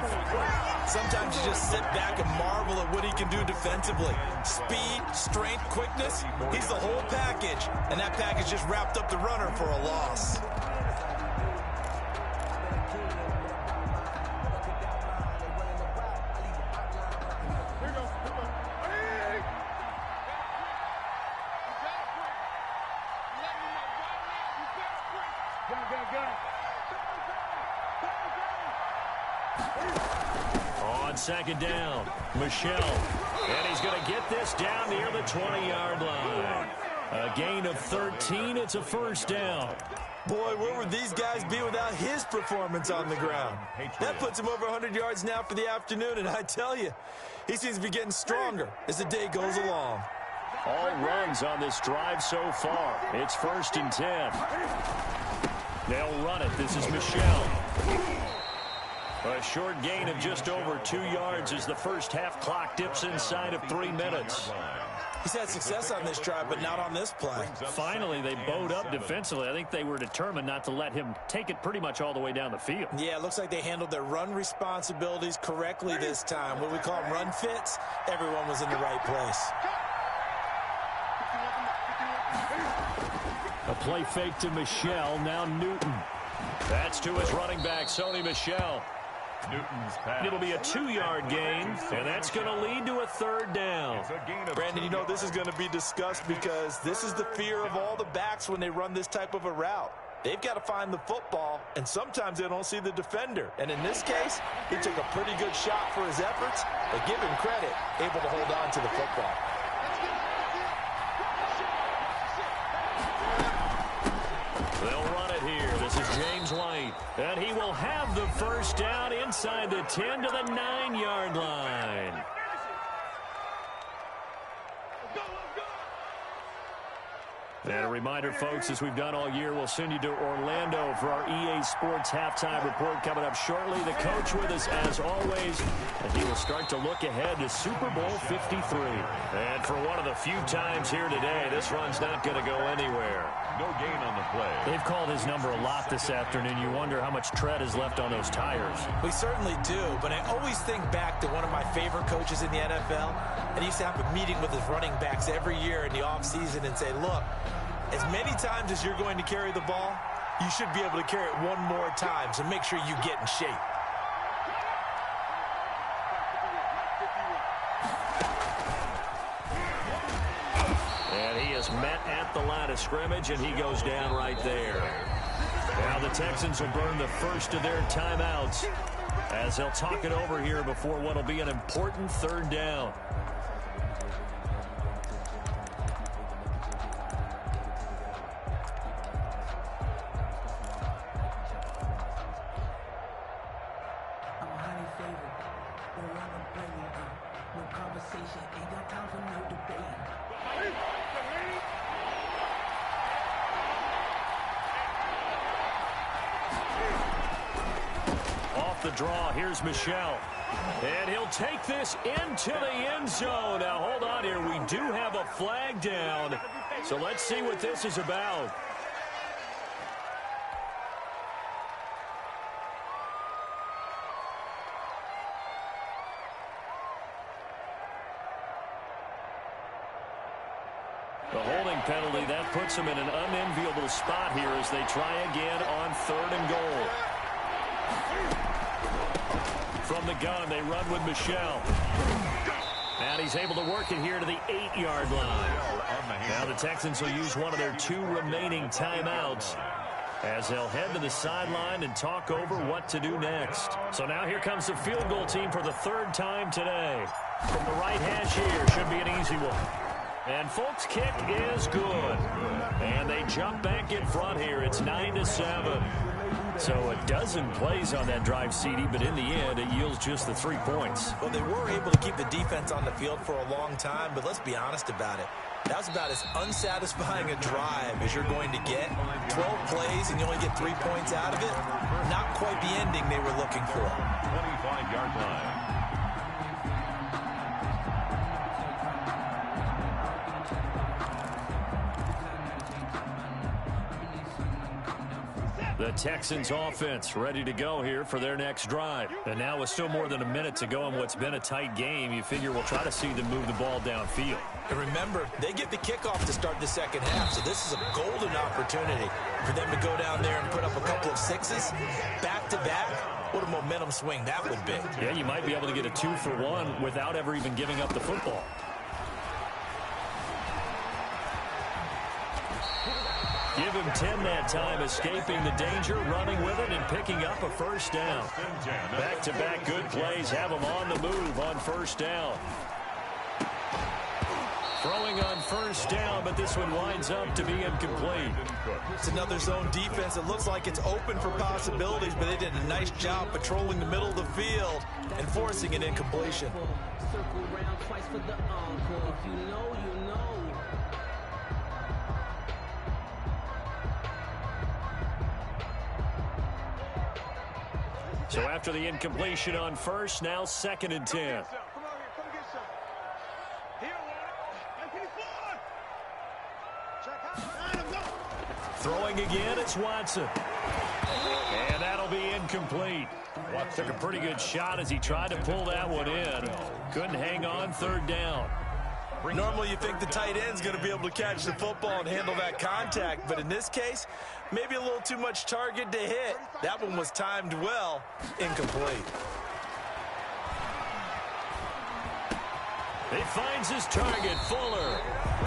Sometimes you just sit back and marvel at what he can do defensively. Speed, strength, quickness, he's the whole package. And that package just wrapped up the runner for a loss. On 2nd down, Michel, and he's going to get this down near the 20-yard line. A gain of 13, it's a 1st down. Boy, where would these guys be without his performance on the ground? That puts him over 100 yards now for the afternoon, and I tell you, he seems to be getting stronger as the day goes along. All runs on this drive so far. It's 1st and 10. They'll run it. This is Michel. A short gain of just over 2 yards as the first half clock dips inside of 3 minutes. He's had success on this drive, but not on this play. Finally, they bowed up defensively. I think they were determined not to let him take it pretty much all the way down the field. Yeah, it looks like they handled their run responsibilities correctly this time. What we call run fits, everyone was in the right place. A play fake to Michel, now Newton. That's to his running back, Sony Michel. Newton's pass. It'll be a 2-yard gain, and that's going to lead to a 3rd down. Brandon, you know this is going to be discussed because this is the fear of all the backs when they run this type of a route. They've got to find the football, and sometimes they don't see the defender. And in this case, he took a pretty good shot for his efforts, but give him credit, able to hold on to the football. They'll run it here. This is James White. And he will have the first down inside the 10 to the 9-yard line. And a reminder, folks, as we've done all year, we'll send you to Orlando for our EA Sports halftime report coming up shortly. The coach with us, as always, and he will start to look ahead to Super Bowl 53. And for one of the few times here today, this run's not going to go anywhere. No gain on the play. They've called his number a lot this afternoon. You wonder how much tread is left on those tires. We certainly do, but I always think back to one of my favorite coaches in the NFL, and he used to have a meeting with his running backs every year in the offseason and say, look, as many times as you're going to carry the ball, you should be able to carry it one more time, so make sure you get in shape. And he is met at the line of scrimmage, and he goes down right there. Now the Texans will burn the first of their timeouts as they'll talk it over here before what will be an important 3rd down. The draw, here's Michel, and he'll take this into the end zone. Now hold on here, we do have a flag down, so let's see what this is about. The holding penalty, that puts them in an unenviable spot here as they try again on 3rd and goal. From the gun, they run with Michel. And he's able to work it here to the 8-yard line. Now the Texans will use one of their 2 remaining timeouts as they'll head to the sideline and talk over what to do next. So now here comes the field goal team for the 3rd time today. From the right hash here, should be an easy one. And Folk's kick is good. And they jump back in front here. It's 9-7. So a dozen plays on that drive, CD, but in the end, it yields just the 3 points. Well, they were able to keep the defense on the field for a long time, but let's be honest about it. That was about as unsatisfying a drive as you're going to get. 12 plays and you only get 3 points out of it. Not quite the ending they were looking for. 25-yard line. The Texans offense ready to go here for their next drive. And now with still more than a minute to go in what's been a tight game, you figure we'll try to see them move the ball downfield. And remember, they get the kickoff to start the 2nd half, so this is a golden opportunity for them to go down there and put up a couple of 6s back-to-back. What a momentum swing that would be. Yeah, you might be able to get a 2-for-1 without ever even giving up the football. Give him 10 that time, escaping the danger, running with it, and picking up a 1st down. Back-to-back good plays have him on the move on 1st down. Throwing on 1st down, but this one winds up to be incomplete. It's another zone defense. It looks like it's open for possibilities, but they did a nice job patrolling the middle of the field and forcing an incompletion. Circle around twice for the encore. If you know, you know. So after the incompletion on first, now 2nd and 10. Throwing again, it's Watson. And that'll be incomplete. Took a pretty good shot as he tried to pull that one in. Couldn't hang on, 3rd down. Normally you think the tight end's going to be able to catch the football and handle that contact, but in this case, maybe a little too much target to hit. That one was timed well, incomplete. He finds his target, Fuller.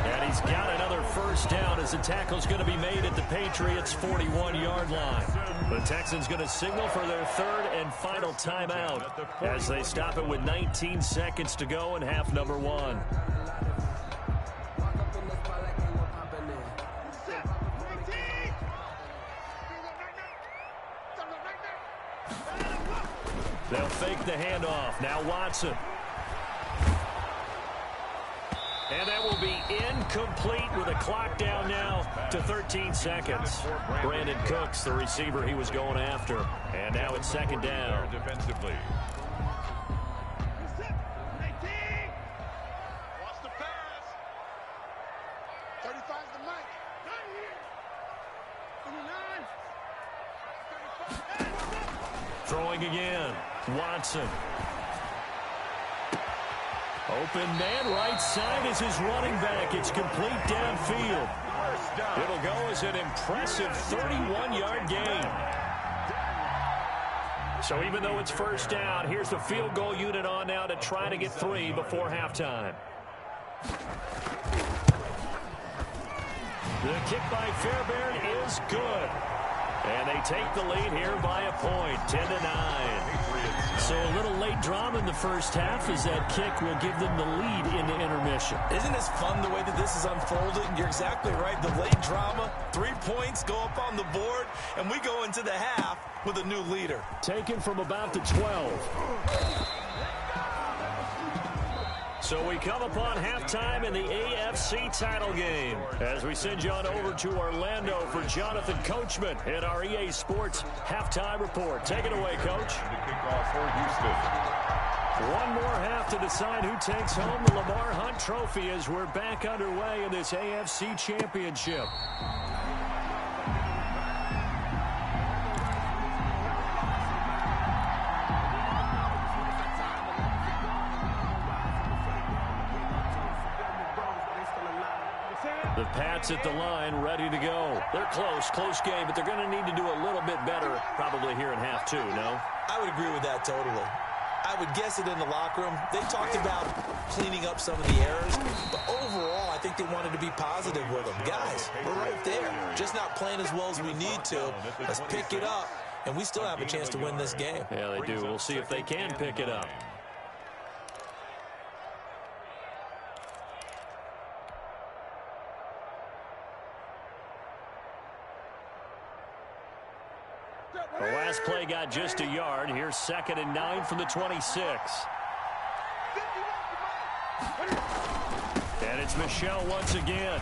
And he's got another 1st down as the tackle's going to be made at the Patriots' 41-yard line. The Texans going to signal for their 3rd and final timeout as they stop it with 19 seconds to go in half number 1. They'll fake the handoff. Now Watson. And that will be incomplete with a clock down now to 13 seconds. Brandon Cooks, the receiver he was going after. And now it's 2nd down. Defensively. Watch the pass. 35's the mic. 29. Throwing again. Watson. Open man, right side is his running back. It's complete downfield. It'll go as an impressive 31-yard gain. So even though it's 1st down, here's the field goal unit on now to try to get 3 before halftime. The kick by Fairbairn is good. And they take the lead here by a point, 10-9. So a little late drama in the 1st half as that kick will give them the lead into intermission. Isn't this fun the way that this is unfolding? You're exactly right. The late drama, 3 points go up on the board, and we go into the half with a new leader. Taken from about the 12. So we come upon halftime in the AFC title game as we send you on over to Orlando for Jonathan Coachman in our EA Sports Halftime Report. Take it away, Coach. The kickoff for Houston. One more half to decide who takes home the Lamar Hunt Trophy as we're back underway in this AFC Championship. The Pats at the line, ready to go. They're close game, but they're going to need to do a little bit better probably here in half 2, no? I would agree with that totally. I would guess it in the locker room. They talked about cleaning up some of the errors, but overall, I think they wanted to be positive with them. Guys, we're right there. Just not playing as well as we need to. Let's pick it up, and we still have a chance to win this game. Yeah, they do. We'll see if they can pick it up. The last play got just a yard. Here's 2nd and 9 from the 26. And it's Michel once again.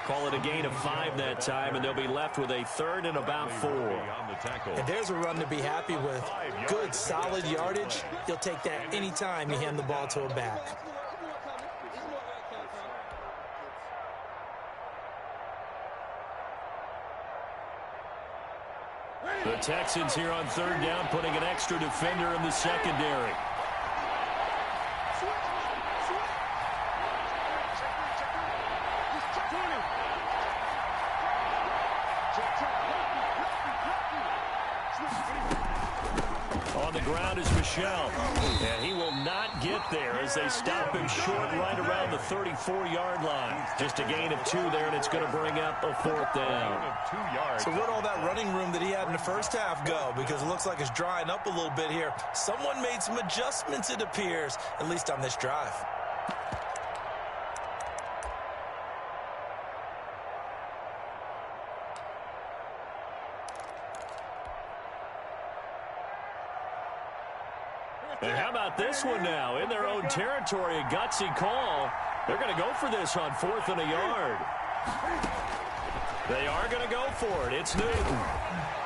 Call it a gain of 5 that time, and they'll be left with a 3rd and about 4. And there's a run to be happy with. Good, solid yardage. He'll take that anytime you hand the ball to a back. The Texans here on 3rd down, putting an extra defender in the secondary. On the ground is Michel, and he will not get there as they stop him short right around the 34-yard line. Just a gain of 2 there, and it's going to bring up a 4th down. So where'd all that running room that he had in the 1st half go? Because it looks like it's drying up a little bit here. Someone made some adjustments, it appears, at least on this drive. And how about this one now? In their own territory, a gutsy call. They're going to go for this on 4th and a yard. They are going to go for it. It's Newton.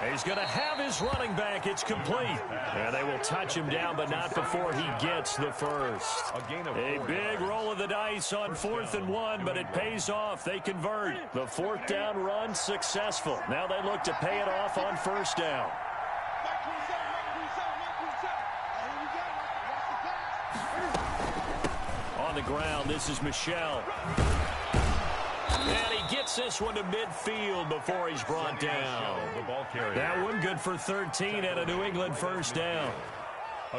He's going to have his running back. It's complete. And they will touch him down, but not before he gets the first. A big roll of the dice on 4th and 1, but it pays off. They convert. The 4th down run successful. Now they look to pay it off on 1st down. On the ground, this is Michel. And he gets this one to midfield before he's brought down. That one good for 13 and a New England 1st down.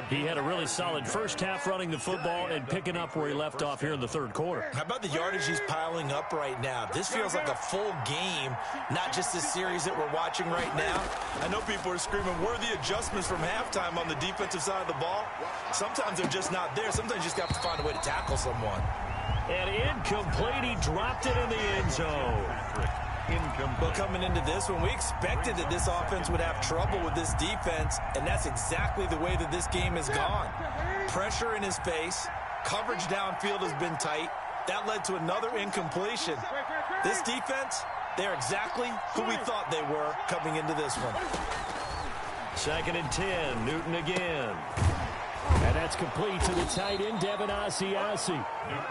He had a really solid first half running the football and picking up where he left off here in the 3rd quarter. How about the yardage he's piling up right now? This feels like a full game, not just this series that we're watching right now. I know people are screaming, where are the adjustments from halftime on the defensive side of the ball? Sometimes they're just not there. Sometimes you just have to find a way to tackle someone. And incomplete. He dropped it in the end zone. But coming into this one, we expected that this offense would have trouble with this defense, and that's exactly the way that this game has gone. Pressure in his face. Coverage downfield has been tight. That led to another incompletion. This defense, they're exactly who we thought they were coming into this one. 2nd and 10. Newton again. And that's complete to the tight end, Devin Asiasi.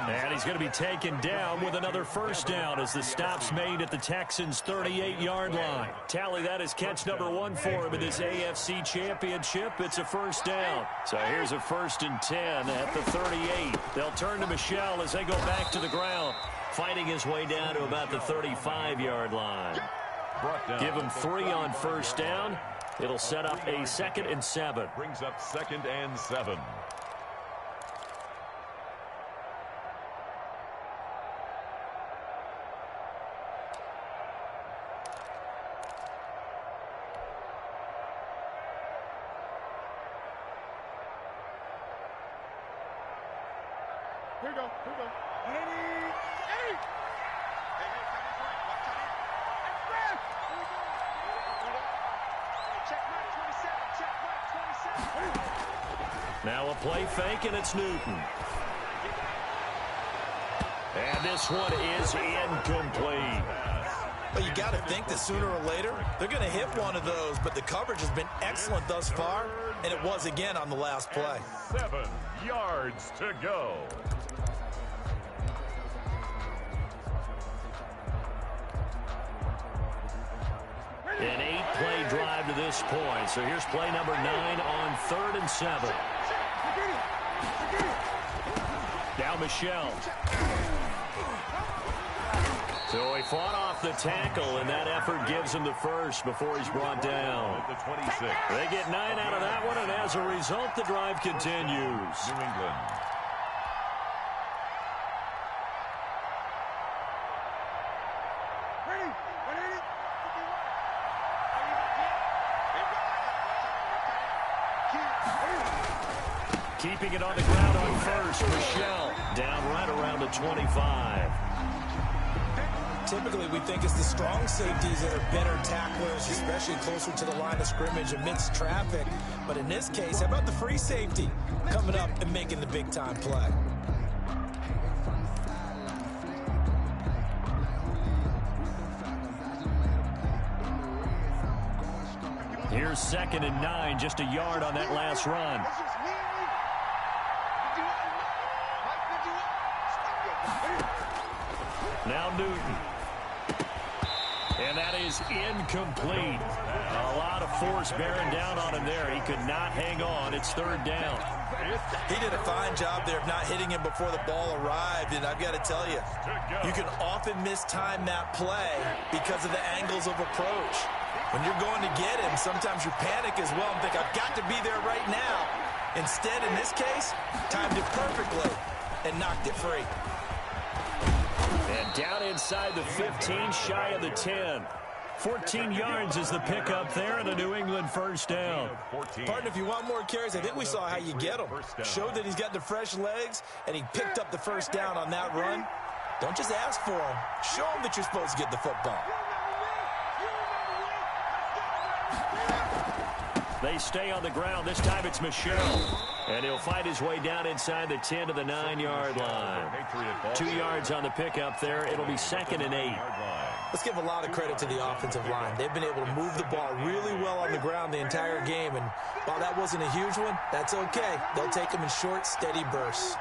And he's going to be taken down with another 1st down as the stop's made at the Texans' 38-yard line. Tally, that is catch number 1 for him in this AFC Championship. It's a 1st down. So here's a 1st and 10 at the 38. They'll turn to Michel as they go back to the ground, fighting his way down to about the 35-yard line. Give him 3 on 1st down. It'll set up a 2nd and 7. Brings up 2nd and 7. Here we go. 188. Now a play fake, and it's Newton. And this one is incomplete. But you got to think that sooner or later, they're going to hit one of those, but the coverage has been excellent thus far, and it was again on the last play. 7 yards to go. An 8-play drive to this point. So here's play number 9 on 3rd and 7. Now Michel. So he fought off the tackle, and that effort gives him the first before he's brought down. The 26. They get 9 out of that one, and as a result, the drive continues. New England. Keeping it on the ground on 1st. Michel down right around the 25. Typically, we think it's the strong safeties that are better tacklers, especially closer to the line of scrimmage amidst traffic. But in this case, how about the free safety coming up and making the big-time play? Here's 2nd and 9, just a yard on that last run. Now Newton. And that is incomplete. A lot of force bearing down on him there. He could not hang on. It's 3rd down. He did a fine job there of not hitting him before the ball arrived, and I've got to tell you, you can often mistime that play because of the angles of approach. When you're going to get him, sometimes you panic as well and think, I've got to be there right now. Instead, in this case, timed it perfectly and knocked it free. And down inside the 15, shy of the 10. 14 yards is the pickup there, and a New England 1st down. Partner, if you want more carries, I think we saw how you get them. Showed that he's got the fresh legs, and he picked up the 1st down on that run. Don't just ask for him. Show him that you're supposed to get the football. They stay on the ground. This time it's Michel. And he'll fight his way down inside the 10 to the 9-yard line. 2 yards on the pickup there. It'll be 2nd and 8. Let's give a lot of credit to the offensive line. They've been able to move the ball really well on the ground the entire game, and while that wasn't a huge one, that's okay. They'll take them in short, steady bursts.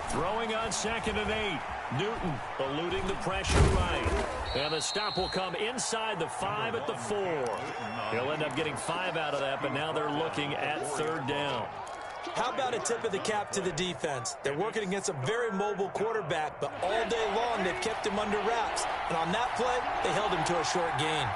Throwing on 2nd and 8. Newton eluding the pressure right. And the stop will come inside the 5 at the 4. He'll end up getting 5 out of that, but now they're looking at 3rd down. How about a tip of the cap to the defense? They're working against a very mobile quarterback, but all day long they've kept him under wraps. And on that play, they held him to a short gain.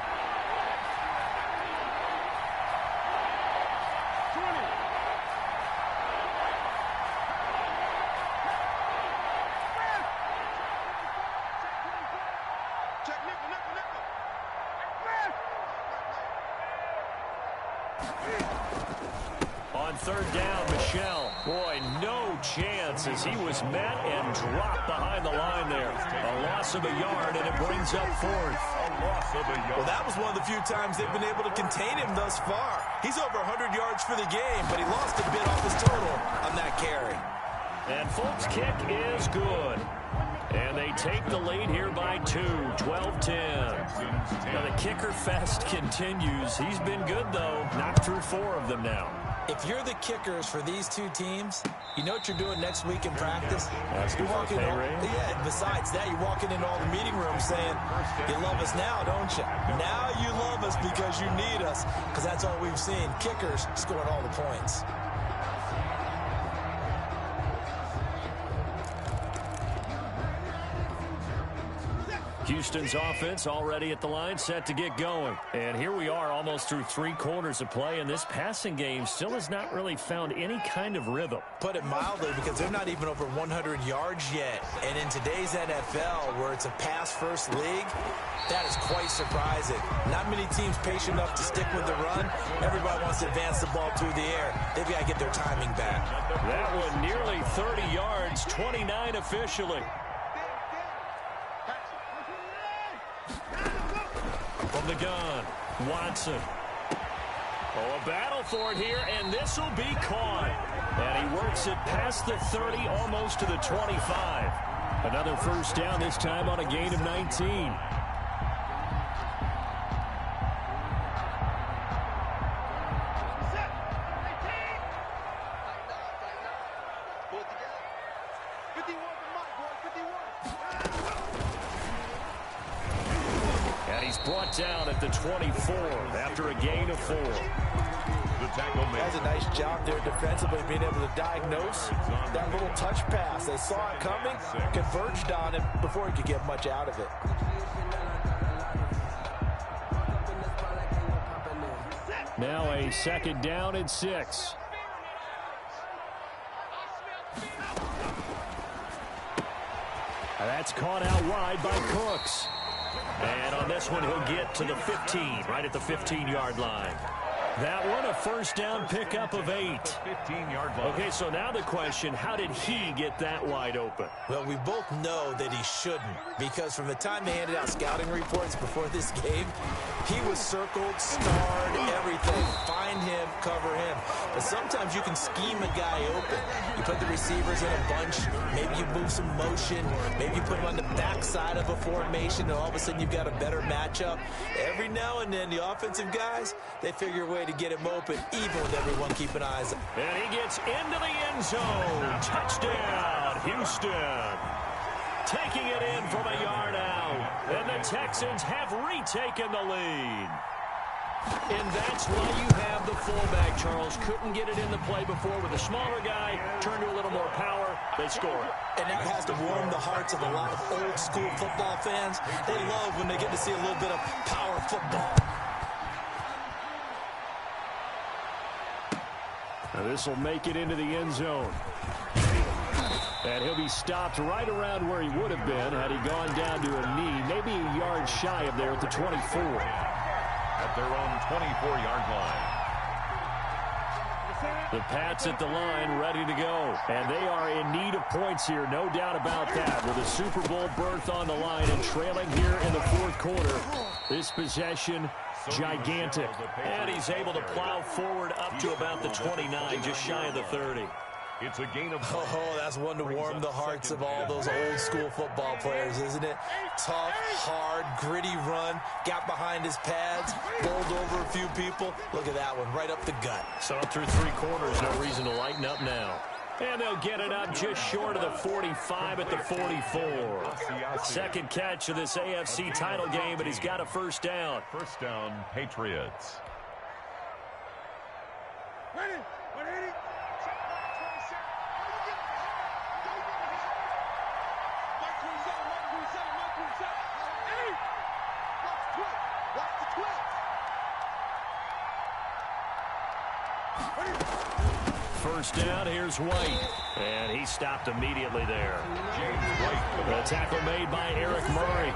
On 3rd down, Michel. Boy, no chance as he was met and dropped behind the line there. A loss of a yard, and it brings up 4th. A loss of a yard. Well, that was one of the few times they've been able to contain him thus far. He's over 100 yards for the game, but he lost a bit off his total on that carry. And Folks' kick is good. And they take the lead here by 2, 12-10. Now the kicker fest continues. He's been good, though. Knocked through 4 of them now. If you're the kickers for these two teams, you know what you're doing next week in practice? You're walking in. Yeah, besides that, you're walking into all the meeting rooms saying, you love us now, don't you? Now you love us because you need us, because that's all we've seen. Kickers scoring all the points. Houston's offense already at the line, set to get going. And here we are almost through 3 quarters of play, and this passing game still has not really found any kind of rhythm. Put it mildly, because they're not even over 100 yards yet. And in today's NFL, where it's a pass-first league, that is quite surprising. Not many teams patient enough to stick with the run. Everybody wants to advance the ball through the air. They've got to get their timing back. That one nearly 30 yards, 29 officially. From the gun, Watson. Oh, a battle for it here, and this will be caught. And he works it past the 30, almost to the 25. Another 1st down, this time on a gain of 19. Brought down at the 24 after a gain of 4. The tackle made. That's a nice job there defensively, being able to diagnose that little touch pass. They saw it coming, converged on it before he could get much out of it. Now a 2nd down and 6. That's caught out wide by Cooks. And on this one, he'll get to the 15, right at the 15-yard line. That one, a 1st down pickup of 8. 15-yard line. Okay, so now the question, how did he get that wide open? Well, we both know that he shouldn't, because from the time they handed out scouting reports before this game, he was circled, starred, everything. Find him, cover him. But sometimes you can scheme a guy open. You put the receivers in a bunch. Maybe you move some motion. Maybe you put him on the backside of a formation, and all of a sudden you've got a better matchup. Every now and then, the offensive guys, they figure a way to get him open, even with everyone keeping eyes on him. And he gets into the end zone. Touchdown, Houston. Taking it in from a yard out. And the Texans have retaken the lead. And that's why you have the fullback, Charles. Couldn't get it in the play before with a smaller guy. Turn to a little more power. They score. And that has to warm the hearts of a lot of old-school football fans. They love when they get to see a little bit of power football. Now this will make it into the end zone. And he'll be stopped right around where he would have been had he gone down to a knee, maybe a yard shy of there at the 24. At their own 24-yard line. The Pats at the line, ready to go. And they are in need of points here, no doubt about that. With a Super Bowl berth on the line and trailing here in the 4th quarter. This possession gigantic. And he's able to plow forward up to about the 29, just shy of the 30. It's a gain of... Oh, that's one to warm the hearts of all those old-school football players, isn't it? Tough, hard, gritty run, got behind his pads, bowled over a few people. Look at that one, right up the gut. So through 3 quarters, no reason to lighten up now. And they'll get it up just short of the 45 at the 44. Second catch of this AFC title game, but he's got a first down. First down, Patriots. Ready? 180. First down, here's White. And he stopped immediately there. The tackle made by Eric Murray.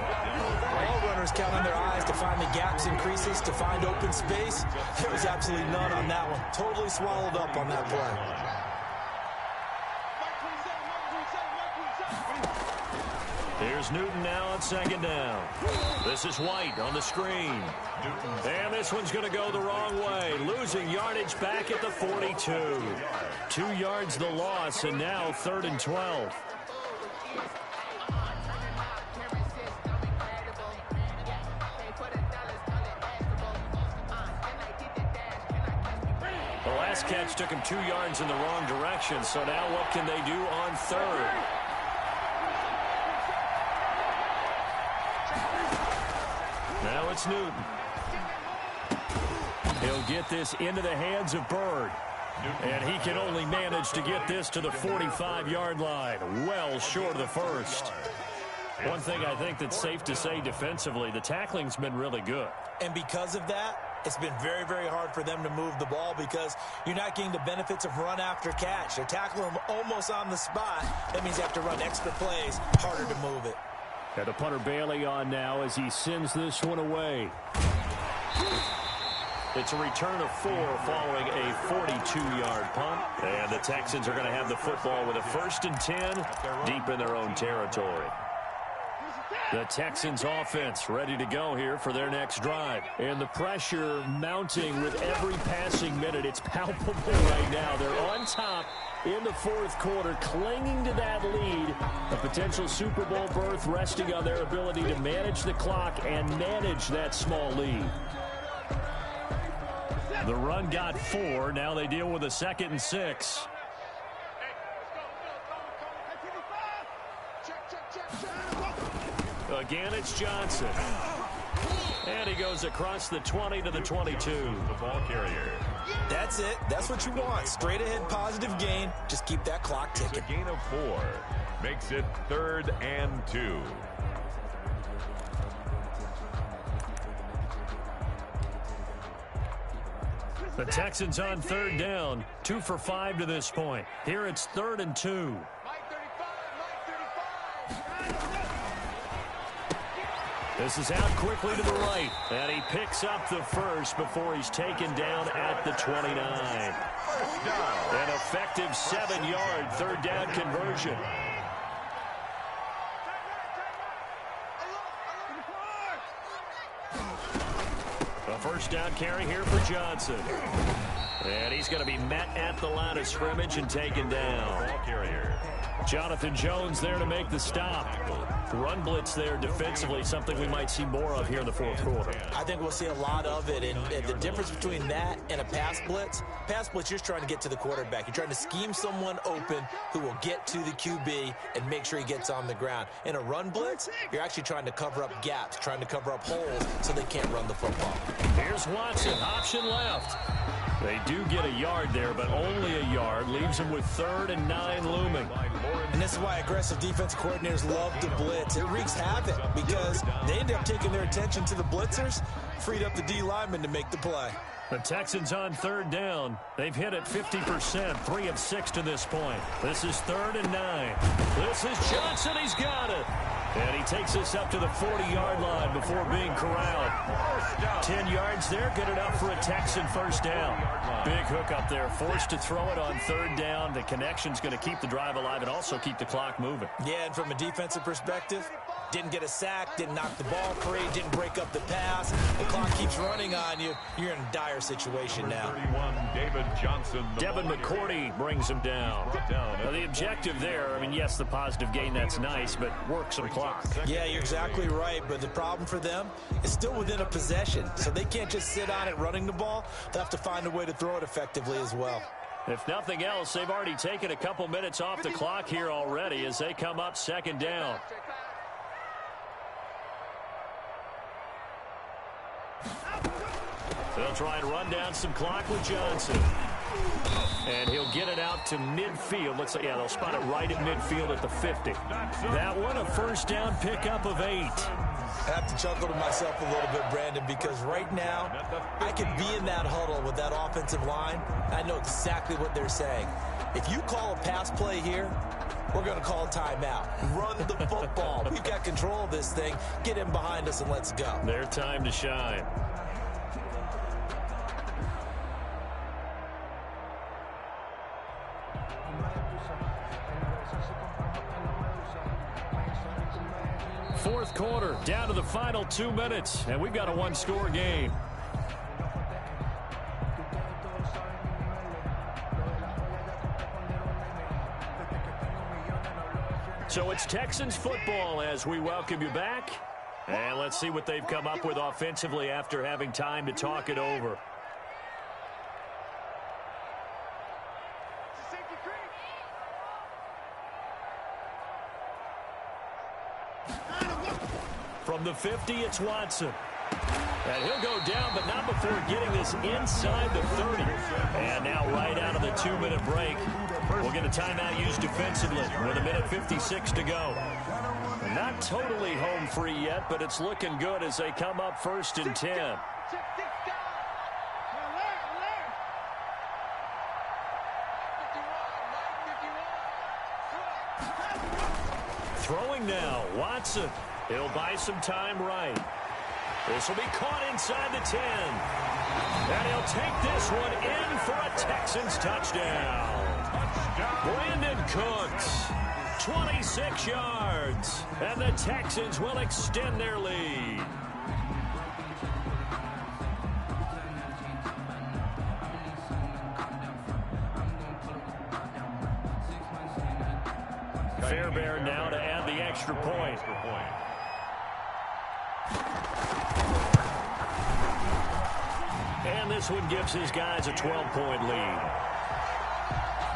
All runners count on their eyes to find the gaps and creases, to find open space. There was absolutely none on that one. Totally swallowed up on that play. Here's Newton now on second down. This is White on the screen. And this one's going to go the wrong way. Losing yardage back at the 42. 2 yards the loss, and now 3rd and 12. The last catch took him 2 yards in the wrong direction, so now what can they do on 3rd? Now it's Newton. He'll get this into the hands of Bird. And he can only manage to get this to the 45-yard line. Well short of the first. One thing I think that's safe to say defensively, the tackling's been really good. And because of that, it's been very, very hard for them to move the ball because you're not getting the benefits of run after catch. They're tackling them almost on the spot. That means they have to run extra plays, harder to move it. And the punter Bailey on now as he sends this one away. It's a return of 4 following a 42-yard punt. And the Texans are going to have the football with a 1st and 10 deep in their own territory. The Texans offense ready to go here for their next drive. And the pressure mounting with every passing minute. It's palpable right now. They're on top in the 4th quarter, clinging to that lead. A potential Super Bowl berth resting on their ability to manage the clock and manage that small lead. The run got 4. Now they deal with a 2nd and 6. Again, it's Johnson. And he goes across the 20 to the 22. The ball carrier. That's it. That's what you want. Straight ahead positive gain. Just keep that clock ticking. It's a gain of 4. Makes it 3rd and 2. The Texans on 3rd down. 2 for 5 to this point. Here it's 3rd and 2. This is out quickly to the right. And he picks up the first before he's taken down at the 29. An effective 7-yard 3rd down conversion. A first down carry here for Johnson. And he's going to be met at the line of scrimmage and taken down. Ball carrier. Jonathan Jones there to make the stop. Run blitz there defensively, something we might see more of here in the 4th quarter. I think we'll see a lot of it. And the difference between that and a pass blitz, you're just trying to get to the quarterback. You're trying to scheme someone open who will get to the QB and make sure he gets on the ground. In a run blitz, you're actually trying to cover up gaps, trying to cover up holes so they can't run the football. Here's Watson, option left. They do get a yard there, but only a yard. Leaves them with 3rd and 9 looming. And this is why aggressive defense coordinators love to blitz. It wreaks havoc because they end up taking their attention to the blitzers, freed up the D lineman to make the play. The Texans on 3rd down. They've hit it 50%, 3 of 6 to this point. This is 3rd and 9. This is Johnson. He's got it. And he takes this up to the 40-yard line before being corralled. 10 yards there, good enough for a Texan first down. Big hook up there, forced to throw it on 3rd down. The connection's going to keep the drive alive and also keep the clock moving. Yeah, and from a defensive perspective, didn't get a sack, didn't knock the ball free, didn't break up the pass. The clock keeps running on you. You're in a dire situation now. 31, David Johnson. Devin McCourty brings him down. Now, the objective there, I mean, yes, the positive gain, that's nice, but work some clock. Yeah, you're exactly right, but the problem for them is still within a possession, so they can't just sit on it running the ball. They'll have to find a way to throw it effectively as well. If nothing else, they've already taken a couple minutes off the clock here already as they come up second down. They'll try and run down some clock with Johnson. And he'll get it out to midfield. Let's say, yeah, they'll spot it right at midfield at the 50. That one, a first down pickup of 8. I have to chuckle to myself a little bit, Brandon, because right now I could be in that huddle with that offensive line. I know exactly what they're saying. If you call a pass play here, we're going to call a timeout. Run the football. We've got control of this thing. Get in behind us and let's go. Their time to shine. Fourth quarter, down to the final 2 minutes, and we've got a one-score game. So it's Texans football as we welcome you back. And let's see what they've come up with offensively after having time to talk it over. From the 50, it's Watson. And he'll go down, but not before getting this inside the 30. And now right out of the 2-minute break, we'll get a timeout used defensively with 1:56 to go. Not totally home free yet, but it's looking good as they come up 1st and 10. Throwing now, Watson. He'll buy some time right. This will be caught inside the 10. And he'll take this one in for a Texans touchdown. Brandon Cooks, 26 yards. And the Texans will extend their lead. Fairbairn now to add the extra point. And this one gives his guys a 12-point lead.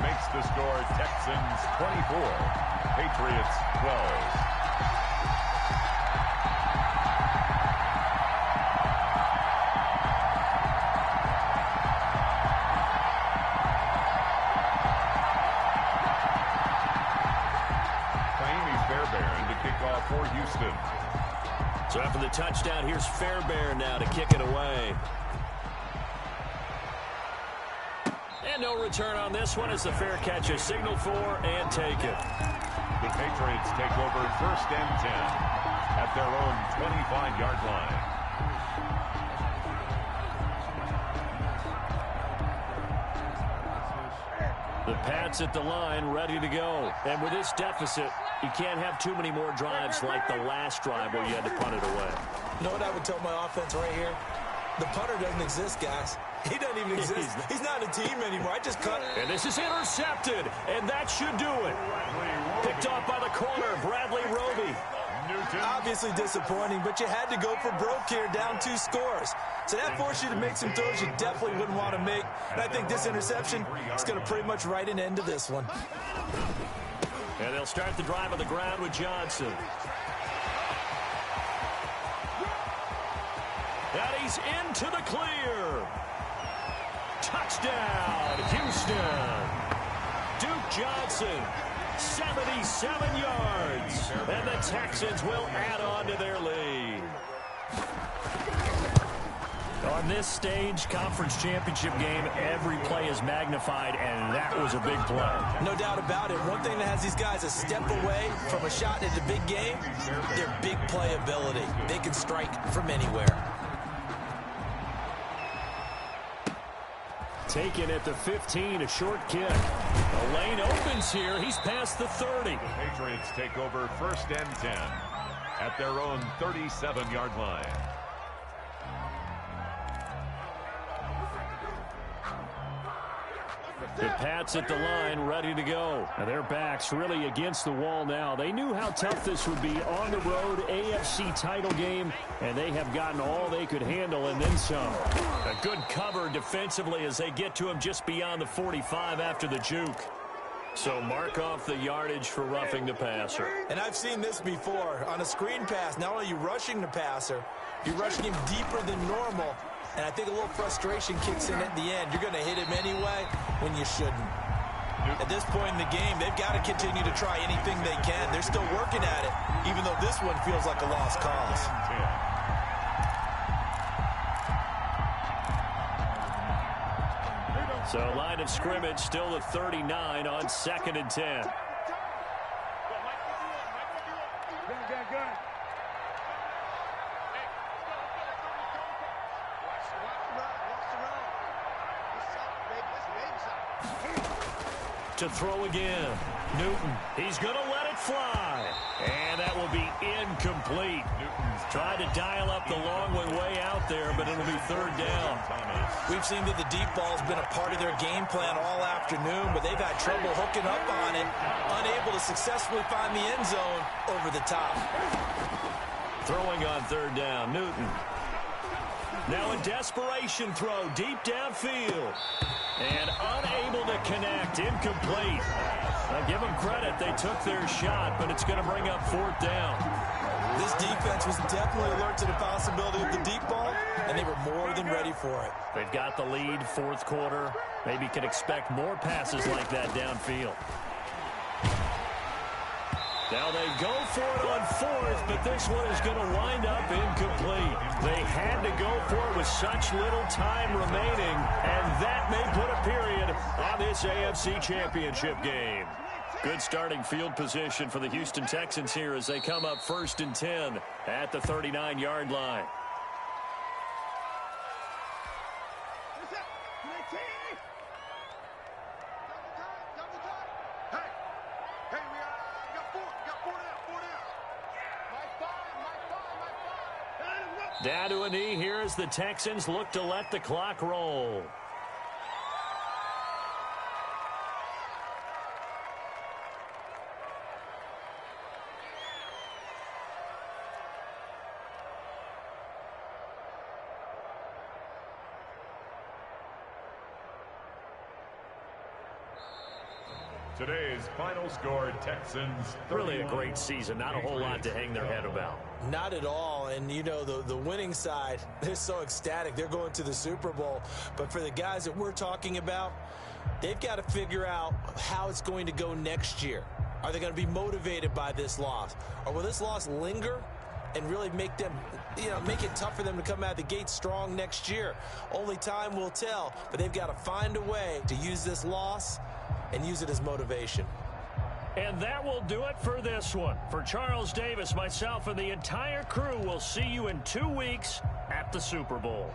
Makes the score Texans 24, Patriots 12. For Houston. So after the touchdown, here's Fairbairn now to kick it away. And no return on this one as the fair catch is signaled for and taken. The Patriots take over 1st and 10 at their own 25-yard line. The Pats at the line, ready to go. And with this deficit, you can't have too many more drives like the last drive where you had to punt it away. You know what I would tell my offense right here? The punter doesn't exist, guys. He doesn't even exist. He's not a team anymore. I just cut. And this is intercepted, and that should do it. Picked off by the corner, Bradley Roby. Obviously disappointing, but you had to go for broke here, down 2 scores. So that forced you to make some throws you definitely wouldn't want to make. And I think this interception is going to pretty much write an end to this one. And they'll start the drive on the ground with Johnson. And he's into the clear. Touchdown, Houston. Duke Johnson, 77 yards. And the Texans will add on to their lead. On this stage, conference championship game, every play is magnified, and that was a big play. No doubt about it. One thing that has these guys a step away from a shot at the big game, their big play ability. They can strike from anywhere. Taken at the 15, a short kick. The lane opens here. He's past the 30. The Patriots take over 1st and 10 at their own 37-yard line. The Pats at the line, ready to go. And their backs really against the wall now. They knew how tough this would be on the road, AFC title game, and they have gotten all they could handle and then some. A good cover defensively as they get to him just beyond the 45 after the juke. So mark off the yardage for roughing the passer. And I've seen this before. On a screen pass, not only are you rushing the passer, you're rushing him deeper than normal. And I think a little frustration kicks in at the end. You're going to hit him anyway when you shouldn't. At this point in the game, they've got to continue to try anything they can. They're still working at it, even though this one feels like a lost cause. So line of scrimmage still at 39 on 2nd and 10. To throw again. Newton, he's going to let it fly. And that will be incomplete. Newton's tried to dial up the long way out there, but it'll be 3rd down. We've seen that the deep ball's been a part of their game plan all afternoon, but they've had trouble hooking up on it, unable to successfully find the end zone over the top. Throwing on 3rd down, Newton. Now a desperation throw deep downfield. And unable to connect, incomplete. I'll give them credit, they took their shot, but it's going to bring up 4th down. This defense was definitely alert to the possibility of the deep ball, and they were more than ready for it. They've got the lead, 4th quarter. Maybe can expect more passes like that downfield. Now they go for it on 4th, but this one is going to wind up incomplete. They had to go for it with such little time remaining, and that may put a period on this AFC Championship game. Good starting field position for the Houston Texans here as they come up 1st and 10 at the 39-yard line. Down to a knee here as the Texans look to let the clock roll. Today's final score, Texans 31. Really a great season. Not a whole lot to hang their head about. Not at all. And, you know, the winning side, they're so ecstatic. They're going to the Super Bowl. But for the guys that we're talking about, they've got to figure out how it's going to go next year. Are they going to be motivated by this loss? Or will this loss linger and really make them, make it tough for them to come out of the gate strong next year? Only time will tell. But they've got to find a way to use this loss and use it as motivation. And that will do it for this one. For Charles Davis, myself, and the entire crew, we'll see you in 2 weeks at the Super Bowl.